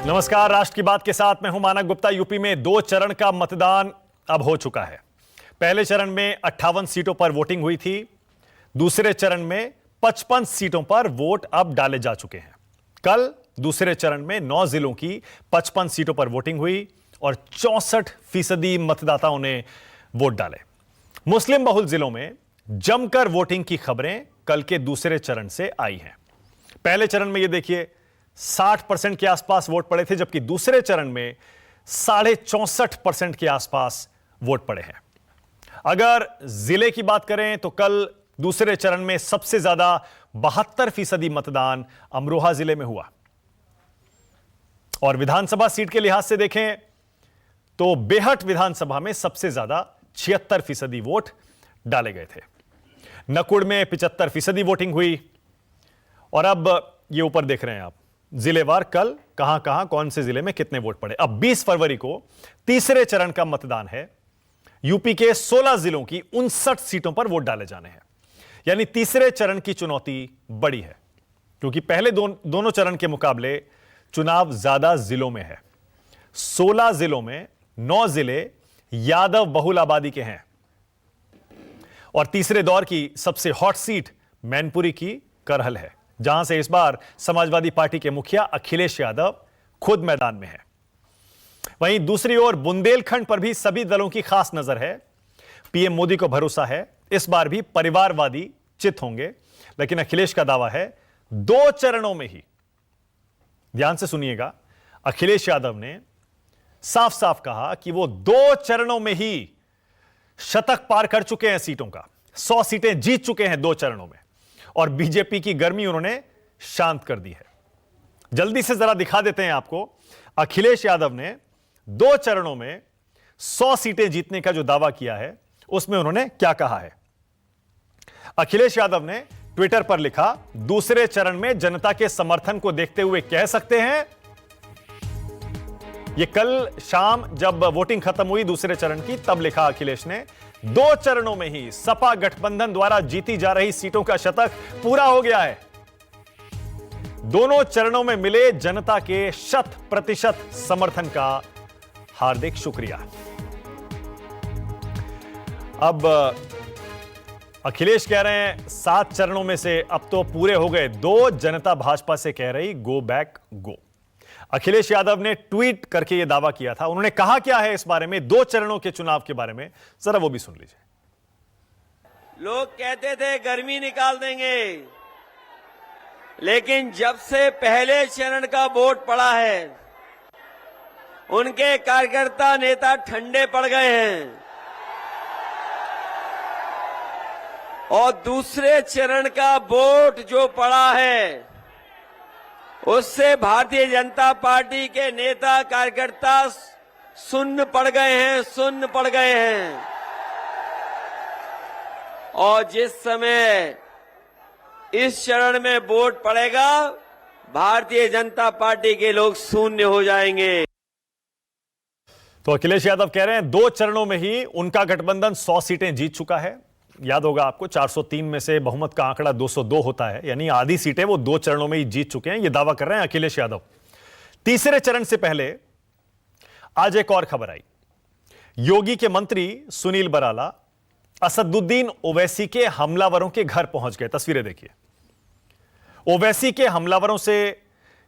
नमस्कार, राष्ट्र की बात के साथ मैं हूं मानक गुप्ता। यूपी में 2 चरण का मतदान अब हो चुका है। पहले चरण में 58 सीटों पर वोटिंग हुई थी। दूसरे चरण में 55 सीटों पर वोट अब डाले जा चुके हैं। कल दूसरे चरण में 9 जिलों की 55 सीटों पर वोटिंग हुई और 64% मतदाताओं ने वोट डाले। मुस्लिम बहुल जिलों में जमकर वोटिंग की खबरें कल के दूसरे चरण से आई हैं। पहले चरण में यह देखिए 60% के आसपास वोट पड़े थे, जबकि दूसरे चरण में 64.5% के आसपास वोट पड़े हैं। अगर जिले की बात करें तो कल दूसरे चरण में सबसे ज्यादा 72% मतदान अमरोहा जिले में हुआ। और विधानसभा सीट के लिहाज से देखें तो बेहट विधानसभा में सबसे ज्यादा 76% वोट डाले गए थे। नकुड़ में 75% वोटिंग हुई। और अब ये ऊपर देख रहे हैं आप जिलेवार कल कहां कौन से जिले में कितने वोट पड़े। अब 20 फरवरी को तीसरे चरण का मतदान है। यूपी के 16 जिलों की 59 सीटों पर वोट डाले जाने हैं। यानी तीसरे चरण की चुनौती बड़ी है, क्योंकि पहले दोनों चरण के मुकाबले चुनाव ज्यादा जिलों में है। 16 जिलों में 9 जिले यादव बहुल आबादी के हैं और तीसरे दौर की सबसे हॉट सीट मैनपुरी की करहल है, जहां से इस बार समाजवादी पार्टी के मुखिया अखिलेश यादव खुद मैदान में हैं। वहीं दूसरी ओर बुंदेलखंड पर भी सभी दलों की खास नजर है। पीएम मोदी को भरोसा है इस बार भी परिवारवादी चित होंगे, लेकिन अखिलेश का दावा है 2 चरणों में ही। ध्यान से सुनिएगा, अखिलेश यादव ने साफ साफ कहा कि वो 2 चरणों में ही शतक पार कर चुके हैं सीटों का। 100 सीटें जीत चुके हैं 2 चरणों में और बीजेपी की गर्मी उन्होंने शांत कर दी है। जल्दी से जरा दिखा देते हैं आपको, अखिलेश यादव ने 2 चरणों में 100 सीटें जीतने का जो दावा किया है उसमें उन्होंने क्या कहा है। अखिलेश यादव ने ट्विटर पर लिखा, दूसरे चरण में जनता के समर्थन को देखते हुए कह सकते हैं। यह कल शाम जब वोटिंग खत्म हुई दूसरे चरण की, तब लिखा अखिलेश ने, 2 चरणों में ही सपा गठबंधन द्वारा जीती जा रही सीटों का शतक पूरा हो गया है। दोनों चरणों में मिले जनता के 100% समर्थन का हार्दिक शुक्रिया। अब अखिलेश कह रहे हैं 7 चरणों में से अब तो पूरे हो गए 2। जनता भाजपा से कह रही go back go. Akhilesh Yadav ने ट्वीट करके यह दावा किया था। उन्होंने कहा क्या है इस बारे में, 2 चरणों के चुनाव के बारे में, जरा वो भी सुन लीजिए। लोग कहते थे गर्मी निकाल देंगे, लेकिन जब से पहले चरण का वोट पड़ा है उनके कार्यकर्ता नेता ठंडे पड़ गए हैं और दूसरे चरण का वोट जो पड़ा है उससे भारतीय जनता पार्टी के नेता कार्यकर्ता सुन्न पड़ गए हैं। और जिस समय इस चरण में वोट पड़ेगा भारतीय जनता पार्टी के लोग शून्य हो जाएंगे। तो अखिलेश यादव कह रहे हैं 2 चरणों में ही उनका गठबंधन 100 सीटें जीत चुका है। याद होगा आपको, 403 में से बहुमत का आंकड़ा 202 होता है, यानी आधी सीटें वो 2 चरणों में ही जीत चुके हैं। ये दावा कर रहे हैं अखिलेश यादव। तीसरे चरण से पहले आज एक और खबर आई। योगी के मंत्री सुनील बराला असदुद्दीन ओवैसी के हमलावरों के घर पहुंच गए। तस्वीरें देखिए। ओवैसी के हमलावरों से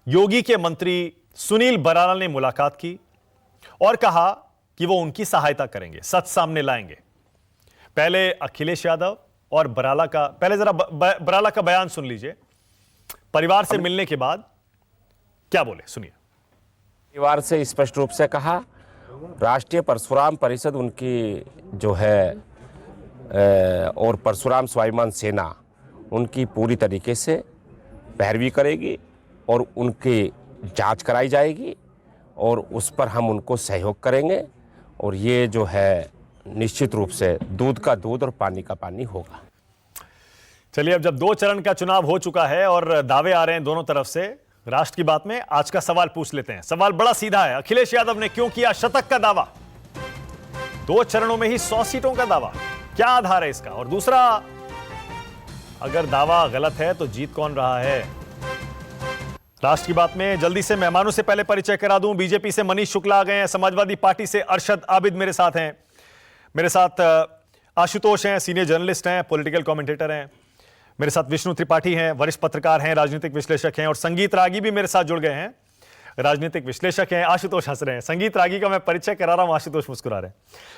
योगी के मंत्री सुनील बराला ने मुलाकात की और कहा कि वो उनकी सहायता करेंगे, सच सामने लाएंगे। पहले अखिलेश यादव और बराला का, पहले जरा बराला का बयान सुन लीजिए। परिवार से मिलने के बाद क्या बोले, सुनिए। परिवार से स्पष्ट रूप से कहा, राष्ट्रीय परशुराम परिषद उनकी जो है और परशुराम स्वाभिमान सेना उनकी पूरी तरीके से पैरवी करेगी और उनकी जांच कराई जाएगी और उस पर हम उनको सहयोग करेंगे और ये जो है निश्चित रूप से दूध का दूध और पानी का पानी होगा। चलिए, अब जब 2 चरण का चुनाव हो चुका है और दावे आ रहे हैं दोनों तरफ से, राष्ट्र की बात में आज का सवाल पूछ लेते हैं। सवाल बड़ा सीधा है, अखिलेश यादव ने क्यों किया शतक का दावा? 2 चरणों में ही 100 सीटों का दावा, क्या आधार है इसका? और दूसरा, अगर दावा गलत है तो जीत कौन रहा है? राष्ट्र की बात में जल्दी से मेहमानों से पहले परिचय करा दूं। बीजेपी से मनीष शुक्ला आ गए हैं, समाजवादी पार्टी से अरशद आबिद मेरे साथ हैं, मेरे साथ आशुतोष हैं, सीनियर जर्नलिस्ट हैं, पॉलिटिकल कमेंटेटर हैं, मेरे साथ विष्णु त्रिपाठी हैं, वरिष्ठ पत्रकार हैं, राजनीतिक विश्लेषक हैं, और संगीत रागी भी मेरे साथ जुड़ गए हैं, राजनीतिक विश्लेषक हैं। आशुतोष हंस रहे हैं, संगीत रागी का मैं परिचय करा रहा हूं, आशुतोष मुस्कुरा रहे हैं।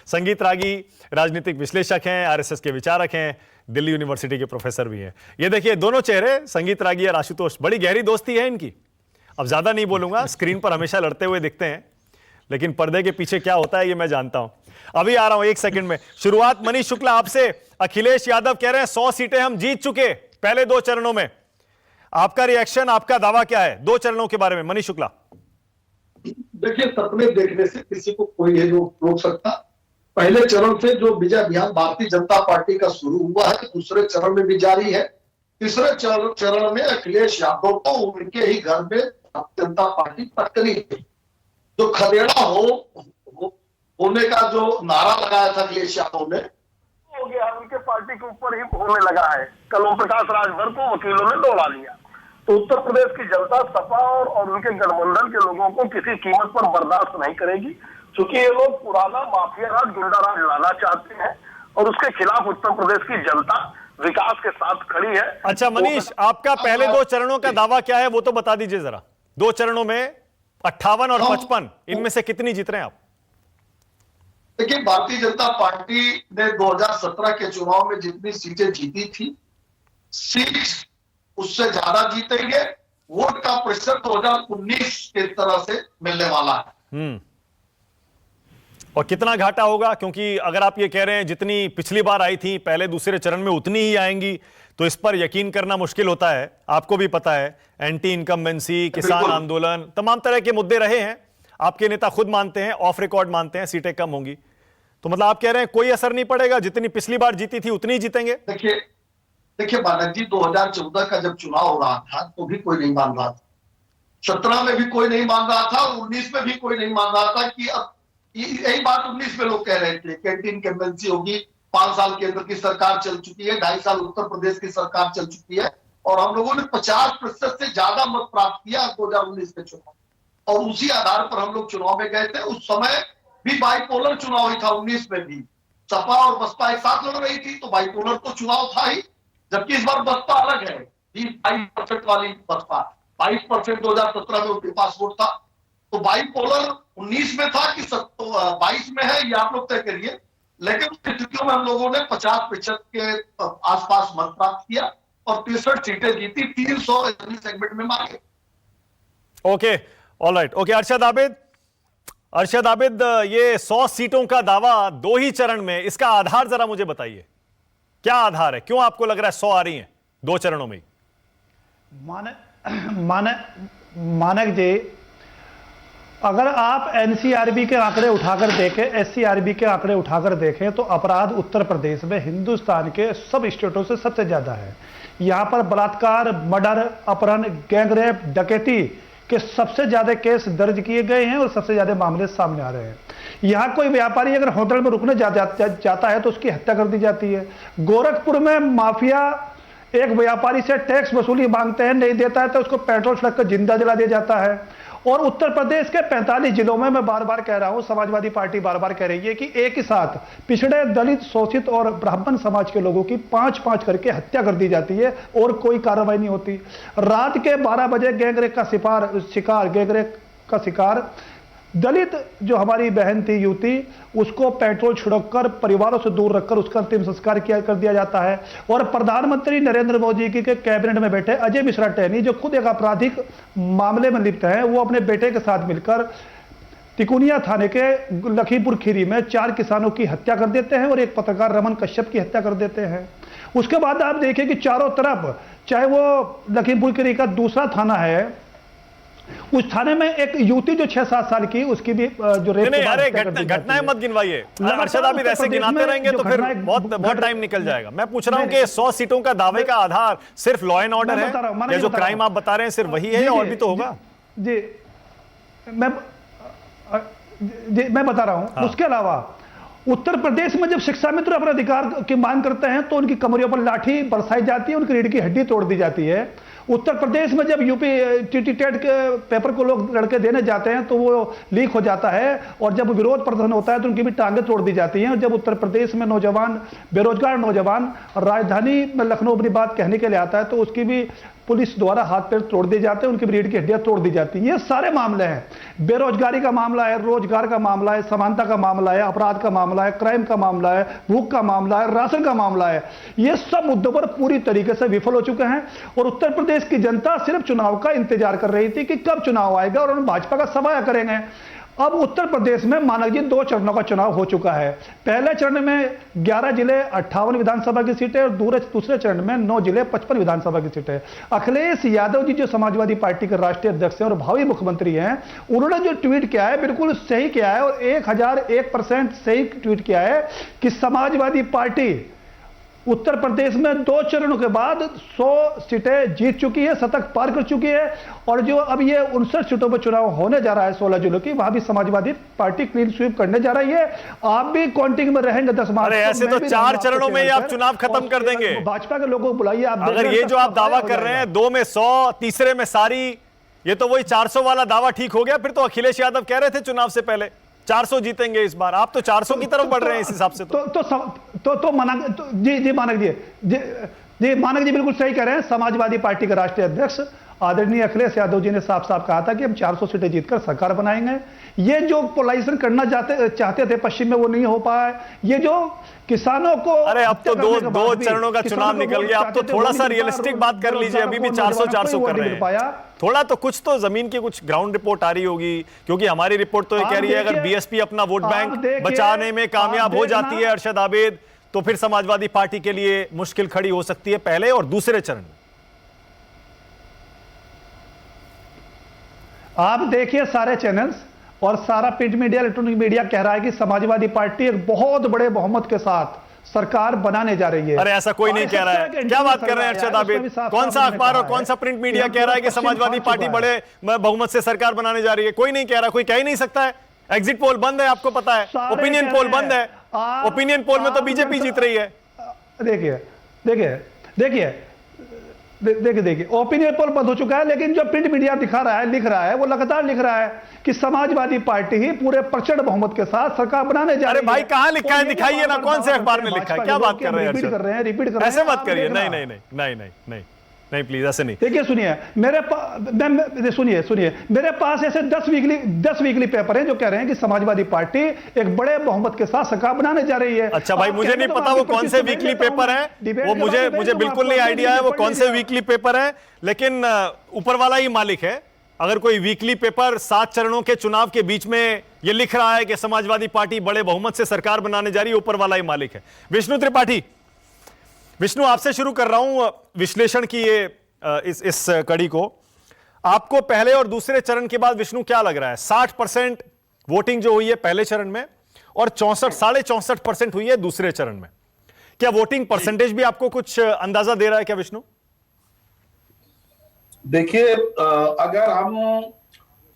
संगीत रागी राजनीतिक विश्लेषक हैं, आरएसएस के विचारक हैं, दिल्ली यूनिवर्सिटी के प्रोफेसर भी हैं। ये देखिए दोनों चेहरे, संगीत रागी और आशुतोष, बड़ी गहरी दोस्ती है इनकी। अब ज्यादा नहीं बोलूंगा, स्क्रीन पर हमेशा लड़ते हुए दिखते हैं, लेकिन पर्दे के पीछे क्या होता है ये मैं जानता हूं। अभी आ रहा हूं 1 सेकंड में। शुरुआत मनीष शुक्ला आपसे। अखिलेश यादव कह रहे हैं 100 सीटें हम जीत चुके पहले 2 चरणों में। आपका रिएक्शन, आपका दावा क्या है 2 चरणों के बारे में, मनीष शुक्ला? देखिए, सपने देखने से किसी को कोई नहीं रोक सकता। पहले चरण से जो विजय अभियान भारतीय जनता पार्टी का शुरू हुआ है, दूसरे चरण में भी जारी है। तीसरे चरण में अखिलेश यादव को उनके ही घर में भारतीय जनता पार्टी टक्करी थी। जो खदेड़ा होने का जो नारा लगाया था अखिलेश यादव ने, हो गया उनके पार्टी के ऊपर ही होने लगा है। कल ओम प्रकाश राजभर को वकीलों ने दौड़ा लिया। तो उत्तर प्रदेश की जनता सपा और उनके गठबंधन के लोगों को किसी कीमत पर बर्दाश्त नहीं करेगी, क्योंकि ये लोग पुराना माफिया राज, गुंडा राज लाना चाहते हैं और उसके खिलाफ उत्तर प्रदेश की जनता विकास के साथ खड़ी है। अच्छा मनीष, आपका पहले 2 चरणों का दावा क्या है वो तो बता दीजिए जरा। 2 चरणों में 58 और 55, इनमें से कितनी जीत रहे हैं आप? देखिए, भारतीय जनता पार्टी ने 2017 के चुनाव में जितनी सीटें जीती थी, सीट उससे ज्यादा जीतेंगे। वोट का प्रतिशत 2019 के तरह से मिलने वाला है। और कितना घाटा होगा? क्योंकि अगर आप ये कह रहे हैं जितनी पिछली बार आई थी पहले दूसरे चरण में उतनी ही आएंगी, तो इस पर यकीन करना मुश्किल होता है। आपको भी पता है, एंटी इनकम्बेंसी, किसान आंदोलन, तमाम तरह के मुद्दे रहे हैं। आपके नेता खुद मानते हैं, ऑफ रिकॉर्ड मानते हैं सीटें कम होंगी। तो मतलब आप कह रहे हैं कोई असर नहीं पड़ेगा, जितनी पिछली बार जीती थी उतनी ही जीतेंगे? देखिए बालक जी, 2014 का जब चुनाव हो रहा था तो भी कोई नहीं मान रहा था, 17 में भी कोई नहीं मान रहा था, और 19 में भी कोई नहीं मान रहा था कि अब यही बात 19 में लोग कह रहे थे कि एंटी इनकम्बेंसी होगी। 5 साल केंद्र की सरकार चल चुकी है, 2.5 साल उत्तर प्रदेश की सरकार चल चुकी है, और हम लोगों ने 50% से ज्यादा मत प्राप्त किया 2019 के चुनाव, और उसी आधार पर हम लोग चुनाव में गए थे। उस समय भी बाइपोलर चुनाव ही था, 19 में भी सपा और बसपा एक साथ लड़ रही थी, तो बाइपोलर तो चुनाव था ही। जबकि इस बार बसपा अलग है, 22% वाली बसपा, 22% 2017 में उनके पास वोट था। तो बाइपोलर 19 में था कि 22 में है, ये आप लोग तय करिए। लेकिन स्थितियों में हम लोगों ने 50% के आसपास मत प्राप्त किया और 63 सीटें जीती, 300 सेगमेंट में मांगे। Okay, alright, okay. Arshad Abid, ये 100 सीटों का दावा 2 ही चरण में, इसका आधार जरा मुझे बताइए, क्या आधार है? क्यों आपको लग रहा है 100 आ रही हैं 2 चरणों में? मानक जी, अगर आप एनसीआरबी के आंकड़े उठाकर देखें, एससीआरबी के आंकड़े उठाकर देखें, तो अपराध उत्तर प्रदेश में हिंदुस्तान के सब स्टेटों से सबसे ज्यादा है। यहां पर बलात्कार, मर्डर, अपहरण, गैंगरेप, डकैती के सबसे ज्यादा केस दर्ज किए गए हैं और सबसे ज्यादा मामले सामने आ रहे हैं। यहां कोई व्यापारी अगर होटल में रुकने जाता है तो उसकी हत्या कर दी जाती है। गोरखपुर में माफिया एक व्यापारी से टैक्स वसूली मांगते हैं, नहीं देता है तो उसको पेट्रोल छिड़क कर जिंदा जला दिया जाता है। और उत्तर प्रदेश के 45 जिलों में, मैं बार बार कह रहा हूं, समाजवादी पार्टी बार बार कह रही है कि एक ही साथ पिछड़े, दलित, शोषित और ब्राह्मण समाज के लोगों की 5-5 करके हत्या कर दी जाती है और कोई कार्रवाई नहीं होती। रात के 12 बजे गैंगरेप का शिकार दलित जो हमारी बहन थी, युवती, उसको पेट्रोल छिड़ककर परिवारों से दूर रखकर उसका अंतिम संस्कार कर दिया जाता है। और प्रधानमंत्री नरेंद्र मोदी के कैबिनेट में बैठे अजय मिश्रा टहनी, जो खुद एक आपराधिक मामले में लिप्त हैं, वो अपने बेटे के साथ मिलकर तिकुनिया थाने के लखीमपुर खीरी में 4 किसानों की हत्या कर देते हैं और एक पत्रकार रमन कश्यप की हत्या कर देते हैं। उसके बाद आप देखिए कि चारों तरफ, चाहे वो लखीमपुर खीरी का दूसरा थाना है, उस थाने में एक युवती जो 6-7 साल की, उसकी भी जो रेप घटनाएं मत गिनवाइए अरशद आबिद, ऐसे गिनाते रहेंगे तो फिर बहुत टाइम निकल जाएगा। मैं पूछ रहा हूं कि 100 सीटों का दावे का आधार सिर्फ लॉ एंड ऑर्डर है, या जो क्राइम आप बता रहे हैं सिर्फ वही है, और भी तो होगा? जी मैं बता रहा हूं। उसके अलावा उत्तर प्रदेश में जब शिक्षा मित्र अपने अधिकार की मांग करते हैं तो उनकी कमरियों पर लाठी बरसाई जाती है, उनकी रीढ़ की हड्डी तोड़ दी जाती है। उत्तर प्रदेश में जब यूपी टीटी टेट के पेपर को लोग लड़के देने जाते हैं तो वो लीक हो जाता है, और जब विरोध प्रदर्शन होता है तो उनकी भी टांगें तोड़ दी जाती हैं। जब उत्तर प्रदेश में नौजवान, बेरोजगार नौजवान राजधानी में लखनऊ अपनी बात कहने के लिए आता है तो उसकी भी पुलिस द्वारा हाथ पैर तोड़ दिए जाते हैं, उनकी रीढ़ की हड्डियां तोड़ दी जाती हैं। ये सारे मामले हैं, बेरोजगारी का मामला है, रोजगार का मामला है, समानता का मामला है, अपराध का मामला है, क्राइम का मामला है, भूख का मामला है, राशन का मामला है। ये सब मुद्दों पर पूरी तरीके से विफल हो चुके हैं और उत्तर प्रदेश की जनता सिर्फ चुनाव का इंतजार कर रही थी कि कब चुनाव आएगा और हम भाजपा का सफाया करेंगे। अब उत्तर प्रदेश में मानक जी 2 चरणों का चुनाव हो चुका है। पहले चरण में 11 जिले 58 विधानसभा की सीटें और दूसरे चरण में 9 जिले 55 विधानसभा की सीटें। अखिलेश यादव जी जो समाजवादी पार्टी के राष्ट्रीय अध्यक्ष हैं और भावी मुख्यमंत्री हैं, उन्होंने जो ट्वीट किया है बिल्कुल सही किया है और 1001% सही ट्वीट किया है कि समाजवादी पार्टी उत्तर प्रदेश में 2 चरणों के बाद 100 सीटें जीत चुकी है, शतक पार कर चुकी है। और जो अब ये 59 सीटों पर चुनाव होने जा रहा है 16 जिलों की, वहां भी समाजवादी पार्टी क्लीन स्वीप करने जा रही है। आप भी काउंटिंग में रहेंगे 10 मार्च। अरे ऐसे तो 4 चरणों में ही आप चुनाव खत्म कर देंगे। भाजपा के लोगों को बुलाइए। आप अगर ये जो आप दावा कर रहे हैं 2 में 100, तीसरे में सारी, ये तो वही 400 वाला दावा ठीक हो गया। फिर तो अखिलेश यादव कह रहे थे चुनाव से पहले 400 जीतेंगे इस बार, आप तो 400 की तरफ बढ़ रहे हैं इस हिसाब से। जी मानक जी बिल्कुल सही कह रहे हैं। समाजवादी पार्टी के राष्ट्रीय अध्यक्ष आदरणीय अखिलेश यादव जी ने साफ साफ कहा था कि हम 400 सीटें जीतकर सरकार बनाएंगे। ये जो पोलराइजेशन करना चाहते थे पश्चिम में, वो नहीं हो पाया। ये जो किसानों को, अरे अब तो दो चरणों का चुनाव निकल गया, अब तो थोड़ा सा रियलिस्टिक बात कर लीजिए। अभी भी 400 कर रहे हैं, थोड़ा तो कुछ तो जमीन की कुछ ग्राउंड रिपोर्ट आ रही होगी, क्योंकि हमारी रिपोर्ट तो ये कह रही है अगर बीएसपी अपना वोट बैंक बचाने में कामयाब हो जाती है अरशद आबिद, तो फिर समाजवादी पार्टी के लिए मुश्किल खड़ी हो सकती है पहले और दूसरे चरण में। आप देखिए सारे चैनल्स और सारा प्रिंट मीडिया, इलेक्ट्रॉनिक मीडिया कह रहा है कि समाजवादी पार्टी एक बहुत बड़े बहुमत के साथ सरकार बनाने जा रही है। अरे ऐसा कोई नहीं कह रहा है, क्या बात कर रहे हैं अरशद आबिद? कौन सा अखबार और कौन सा प्रिंट मीडिया कह रहा है कि समाजवादी पार्टी बड़े बहुमत से सरकार बनाने जा रही है? कोई नहीं कह रहा, कोई कह ही नहीं सकता है। एग्जिट पोल बंद है, आपको पता है, ओपिनियन पोल बंद है। ओपिनियन पोल में तो बीजेपी जीत रही है। देखिए ओपिनियन पोल बंद हो चुका है, लेकिन जो प्रिंट मीडिया दिखा रहा है, लिख रहा है, वो लगातार लिख रहा है कि समाजवादी पार्टी ही पूरे प्रचंड बहुमत के साथ सरकार बनाने जा रही है। अरे भाई कहां लिखा है, दिखाइए ना, कौन से अखबार में लिखा है? क्या बात कर रहे हैं? रिपीट कर रहे हैं। ऐसे मत करिए, नहीं प्लीज ऐसे नहीं। देखिए सुनिए, मेरे पास ऐसे 10 वीकली पेपर हैं जो कह रहे हैं कि समाजवादी पार्टी एक बड़े बहुमत के साथ सरकार बनाने जा रही है। अच्छा भाई, मुझे नहीं पता वो कौन से वीकली पेपर है, वो मुझे बिल्कुल नहीं आइडिया है वो कौन से वीकली पेपर है, लेकिन ऊपर वाला ही मालिक है। अगर कोई वीकली पेपर 7 चरणों के चुनाव के बीच में ये लिख रहा है कि समाजवादी पार्टी बड़े बहुमत से सरकार बनाने जा रही है, ऊपर वाला ही मालिक है। विष्णु त्रिपाठी, विष्णु आपसे शुरू कर रहा हूं विश्लेषण की ये इस कड़ी को। आपको पहले और दूसरे चरण के बाद विष्णु क्या लग रहा है? 60% वोटिंग जो हुई है पहले चरण में और 64.5% हुई है दूसरे चरण में। क्या वोटिंग परसेंटेज भी आपको कुछ अंदाजा दे रहा है क्या विष्णु? देखिए, अगर हम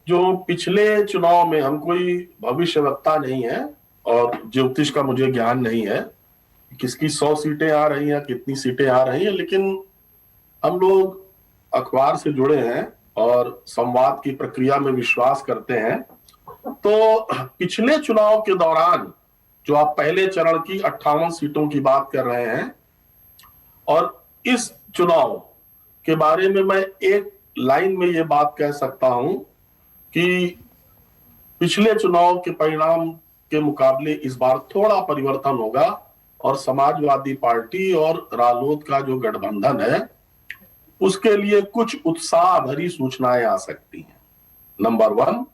जो पिछले चुनाव में, हम कोई भविष्यवक्ता नहीं है और ज्योतिष का मुझे ज्ञान नहीं है किसकी 100 सीटें आ रही हैं, कितनी सीटें आ रही हैं, लेकिन हम लोग अखबार से जुड़े हैं और संवाद की प्रक्रिया में विश्वास करते हैं। तो पिछले चुनाव के दौरान जो आप पहले चरण की 58 सीटों की बात कर रहे हैं और इस चुनाव के बारे में मैं एक लाइन में ये बात कह सकता हूं कि पिछले चुनाव के परिणाम के मुकाबले इस बार थोड़ा परिवर्तन होगा और समाजवादी पार्टी और रालोद का जो गठबंधन है उसके लिए कुछ उत्साह भरी सूचनाएं आ सकती हैं, नंबर 1।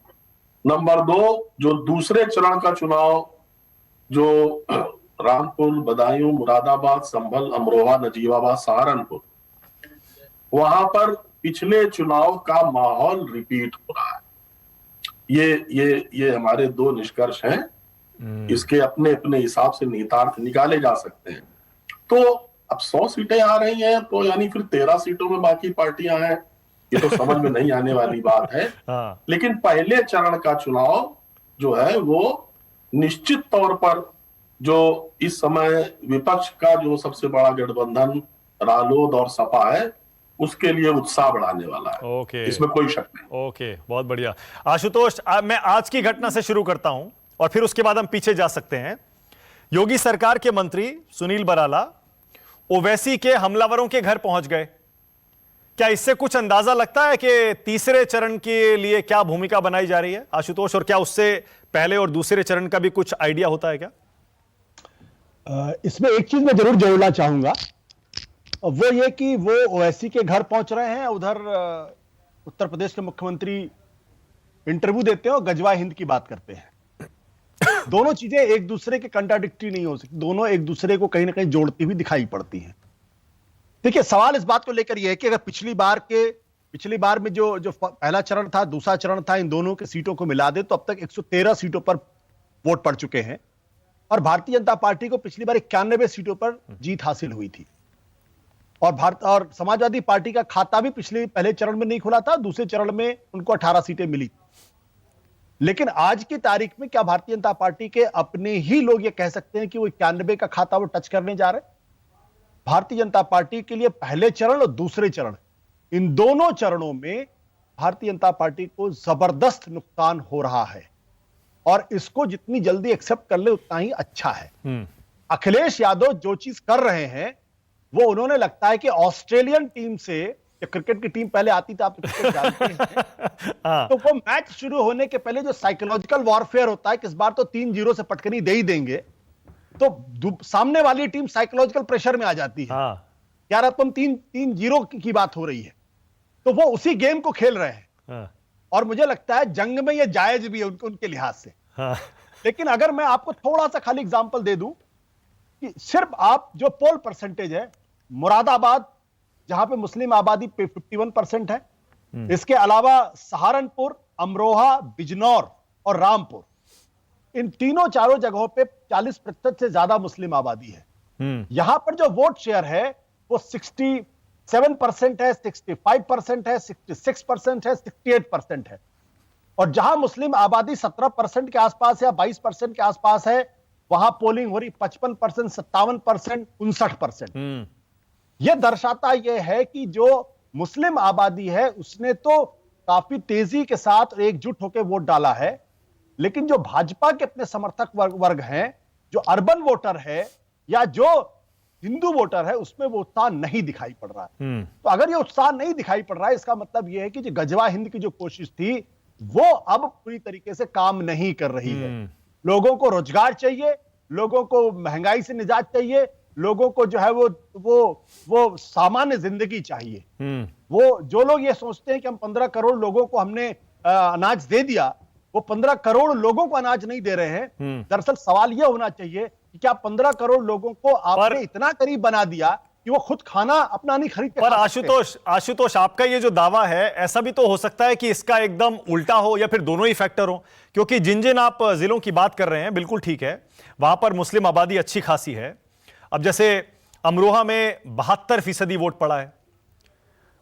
नंबर 2, जो दूसरे चरण का चुनाव जो रामपुर, बदायूं, मुरादाबाद, संभल, अमरोहा, नजीबाबाद, सहारनपुर, वहां पर पिछले चुनाव का माहौल रिपीट हो रहा है। ये हमारे 2 निष्कर्ष हैं। इसके अपने अपने हिसाब से निहितार्थ निकाले जा सकते हैं। तो अब 100 सीटें आ रही हैं तो यानी फिर 13 सीटों में बाकी पार्टियां हैं, ये तो समझ में नहीं आने वाली बात है। लेकिन पहले चरण का चुनाव जो है वो निश्चित तौर पर जो इस समय विपक्ष का जो सबसे बड़ा गठबंधन रालोद और सपा है, उसके लिए उत्साह बढ़ाने वाला है। ओके। इसमें कोई शक नहीं। ओके, बहुत बढ़िया। आशुतोष, मैं आज की घटना से शुरू करता हूं और फिर उसके बाद हम पीछे जा सकते हैं। योगी सरकार के मंत्री सुनील बराला ओवैसी के हमलावरों के घर पहुंच गए। क्या इससे कुछ अंदाजा लगता है कि तीसरे चरण के लिए क्या भूमिका बनाई जा रही है, आशुतोष? और क्या उससे पहले और दूसरे चरण का भी कुछ आइडिया होता है क्या? इसमें एक चीज मैं जरूर जोड़ना चाहूंगा, वो ये कि वो ओवैसी के घर पहुंच रहे हैं, उधर उत्तर प्रदेश के मुख्यमंत्री इंटरव्यू देते हैं और गजवा हिंद की बात करते हैं। दोनों चीजें एक दूसरे के कंट्राडिक्टरी नहीं हो सकती, दोनों एक दूसरे को कहीं ना कहीं जोड़ती हुई दिखाई पड़ती हैं। देखिए, सवाल इस बात को लेकर यह है कि अगर पिछली बार में जो पहला चरण था, दूसरा चरण था, इन दोनों की सीटों को मिला दे तो अब तक 113 सीटों पर वोट पड़ चुके हैं और भारतीय जनता पार्टी को पिछली बार 91 सीटों पर जीत हासिल हुई थी। और समाजवादी पार्टी का खाता भी पहले चरण में नहीं खुला था, दूसरे चरण में उनको 18 सीटें मिली। लेकिन आज की तारीख में क्या भारतीय जनता पार्टी के अपने ही लोग ये कह सकते हैं कि वो 91 का खाता वो टच करने जा रहे हैं? भारतीय जनता पार्टी के लिए पहले चरण और दूसरे चरण, इन दोनों चरणों में भारतीय जनता पार्टी को जबरदस्त नुकसान हो रहा है और इसको जितनी जल्दी एक्सेप्ट कर ले उतना ही अच्छा है। अखिलेश यादव जो चीज कर रहे हैं वो उन्होंने, लगता है कि ऑस्ट्रेलियन टीम से, क्रिकेट की टीम पहले आती थी, आप तो क्रिकेट जानते हैं, तो वो मैच शुरू होने के पहले जो साइकोलॉजिकल वॉरफेयर होता है कि इस बार तो 3-0 से पटकनी दे ही देंगे, तो सामने वाली टीम साइकोलॉजिकल प्रेशर में आ जाती है। यार तुम 3-0 की बात हो रही है, तो वो उसी गेम को खेल रहे हैं। और मुझे लगता है जंग में ये जायज भी है उनके लिहाज से। लेकिन अगर मैं आपको थोड़ा सा खाली एग्जांपल दे दूं कि सिर्फ आप जो पोल परसेंटेज है, मुरादाबाद जहां पे मुस्लिम आबादी 51% है, इसके अलावा सहारनपुर, अमरोहा, बिजनौर और रामपुर, इन तीनों चारों जगहों पे 40% से ज्यादा मुस्लिम आबादी है। यहां पर जो वोट शेयर है वो 67% है, 65% है, 66% है, 68% है। और जहां मुस्लिम आबादी 17% के आसपास या 22% के आसपास है, वहां पोलिंग हो रही 55%, 57%, 59%। यह दर्शाता यह है कि जो मुस्लिम आबादी है उसने तो काफी तेजी के साथ एकजुट होकर वोट डाला है, लेकिन जो भाजपा के अपने समर्थक वर्ग हैं, जो अर्बन वोटर है या जो हिंदू वोटर है, उसमें वो उत्साह नहीं दिखाई पड़ रहा है। तो अगर ये उत्साह नहीं दिखाई पड़ रहा है, इसका मतलब यह है कि जो गजवा हिंद की जो कोशिश थी वो अब पूरी तरीके से काम नहीं कर रही है। लोगों को रोजगार चाहिए, लोगों को महंगाई से निजात चाहिए, लोगों को जो है वो सामान्य जिंदगी चाहिए। वो जो लोग ये सोचते हैं कि हम 15 करोड़ लोगों को हमने अनाज दे दिया, वो 15 करोड़ लोगों को अनाज नहीं दे रहे हैं। दरअसल सवाल यह होना चाहिए कि क्या 15 करोड़ लोगों को आपने इतना करीब बना दिया कि वो खुद खाना अपना नहीं खरीद। पर आशुतोष, आपका ये जो दावा है, ऐसा भी तो हो सकता है कि इसका एकदम उल्टा हो या फिर दोनों ही फैक्टर हो, क्योंकि जिन आप जिलों की बात कर रहे हैं बिल्कुल ठीक है, वहां पर मुस्लिम आबादी अच्छी खासी है। अब जैसे अमरोहा में 72% वोट पड़ा है,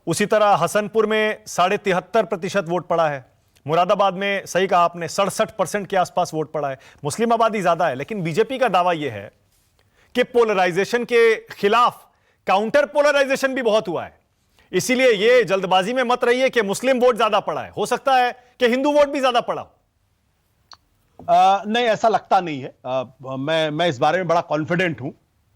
उसी तरह हसनपुर में 73.5% वोट पड़ा है, मुरादाबाद में सही कहा आपने 67% के आसपास वोट पड़ा है। मुस्लिम आबादी ज्यादा है, लेकिन बीजेपी का दावा यह है कि पोलराइजेशन के खिलाफ काउंटर पोलराइजेशन भी बहुत हुआ है, इसीलिए यह जल्दबाजी में मत रहिए कि मुस्लिम वोट ज्यादा पड़ा है, हो सकता है कि हिंदू वोट भी ज्यादा पड़ा। नहीं, ऐसा लगता नहीं है। मैं इस बारे में बड़ा कॉन्फिडेंट हूं।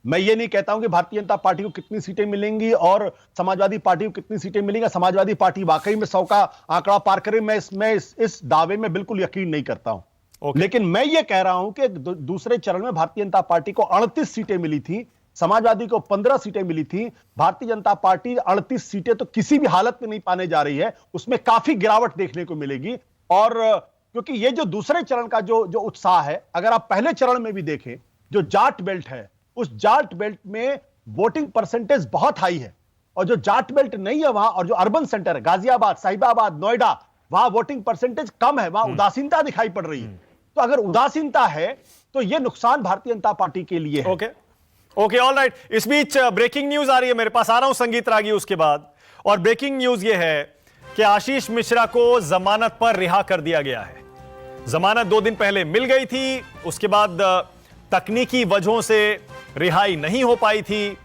मैं ये नहीं कहता हूं कि भारतीय जनता पार्टी को कितनी सीटें मिलेंगी और समाजवादी पार्टी को कितनी सीटें मिलेंगी, समाजवादी पार्टी वाकई में 100 का आंकड़ा पार करे, मैं इस दावे में बिल्कुल यकीन नहीं करता हूं। लेकिन मैं ये कह रहा हूं कि दूसरे चरण में भारतीय जनता पार्टी को 38 सीटें मिली थी, समाजवादी को 15 सीटें मिली थी। भारतीय जनता पार्टी 38 सीटें तो किसी भी हालत में नहीं पाने जा रही है, उसमें काफी गिरावट देखने को मिलेगी। और क्योंकि ये जो दूसरे चरण का जो उत्साह है, अगर आप पहले चरण में भी देखें, जो जाट बेल्ट है, उस जाट बेल्ट में वोटिंग परसेंटेज बहुत हाई है, और जो जाट बेल्ट नहीं है वहां, और जो अर्बन सेंटर है गाजियाबाद, साहिबाबाद, नोएडा, वहां वोटिंग परसेंटेज कम है, वहां उदासीनता दिखाई पड़ रही है। तो अगर उदासीनता है तो यह नुकसान भारतीय जनता पार्टी के लिए है। Okay, all right. इस बीच ब्रेकिंग न्यूज आ रही है मेरे पास, आ रहा हूं संगीत रागी उसके बाद। और ब्रेकिंग न्यूज यह है कि आशीष मिश्रा को जमानत पर रिहा कर दिया गया है। जमानत 2 दिन पहले मिल गई थी, उसके बाद तकनीकी वजहों से रिहाई नहीं हो पाई थी।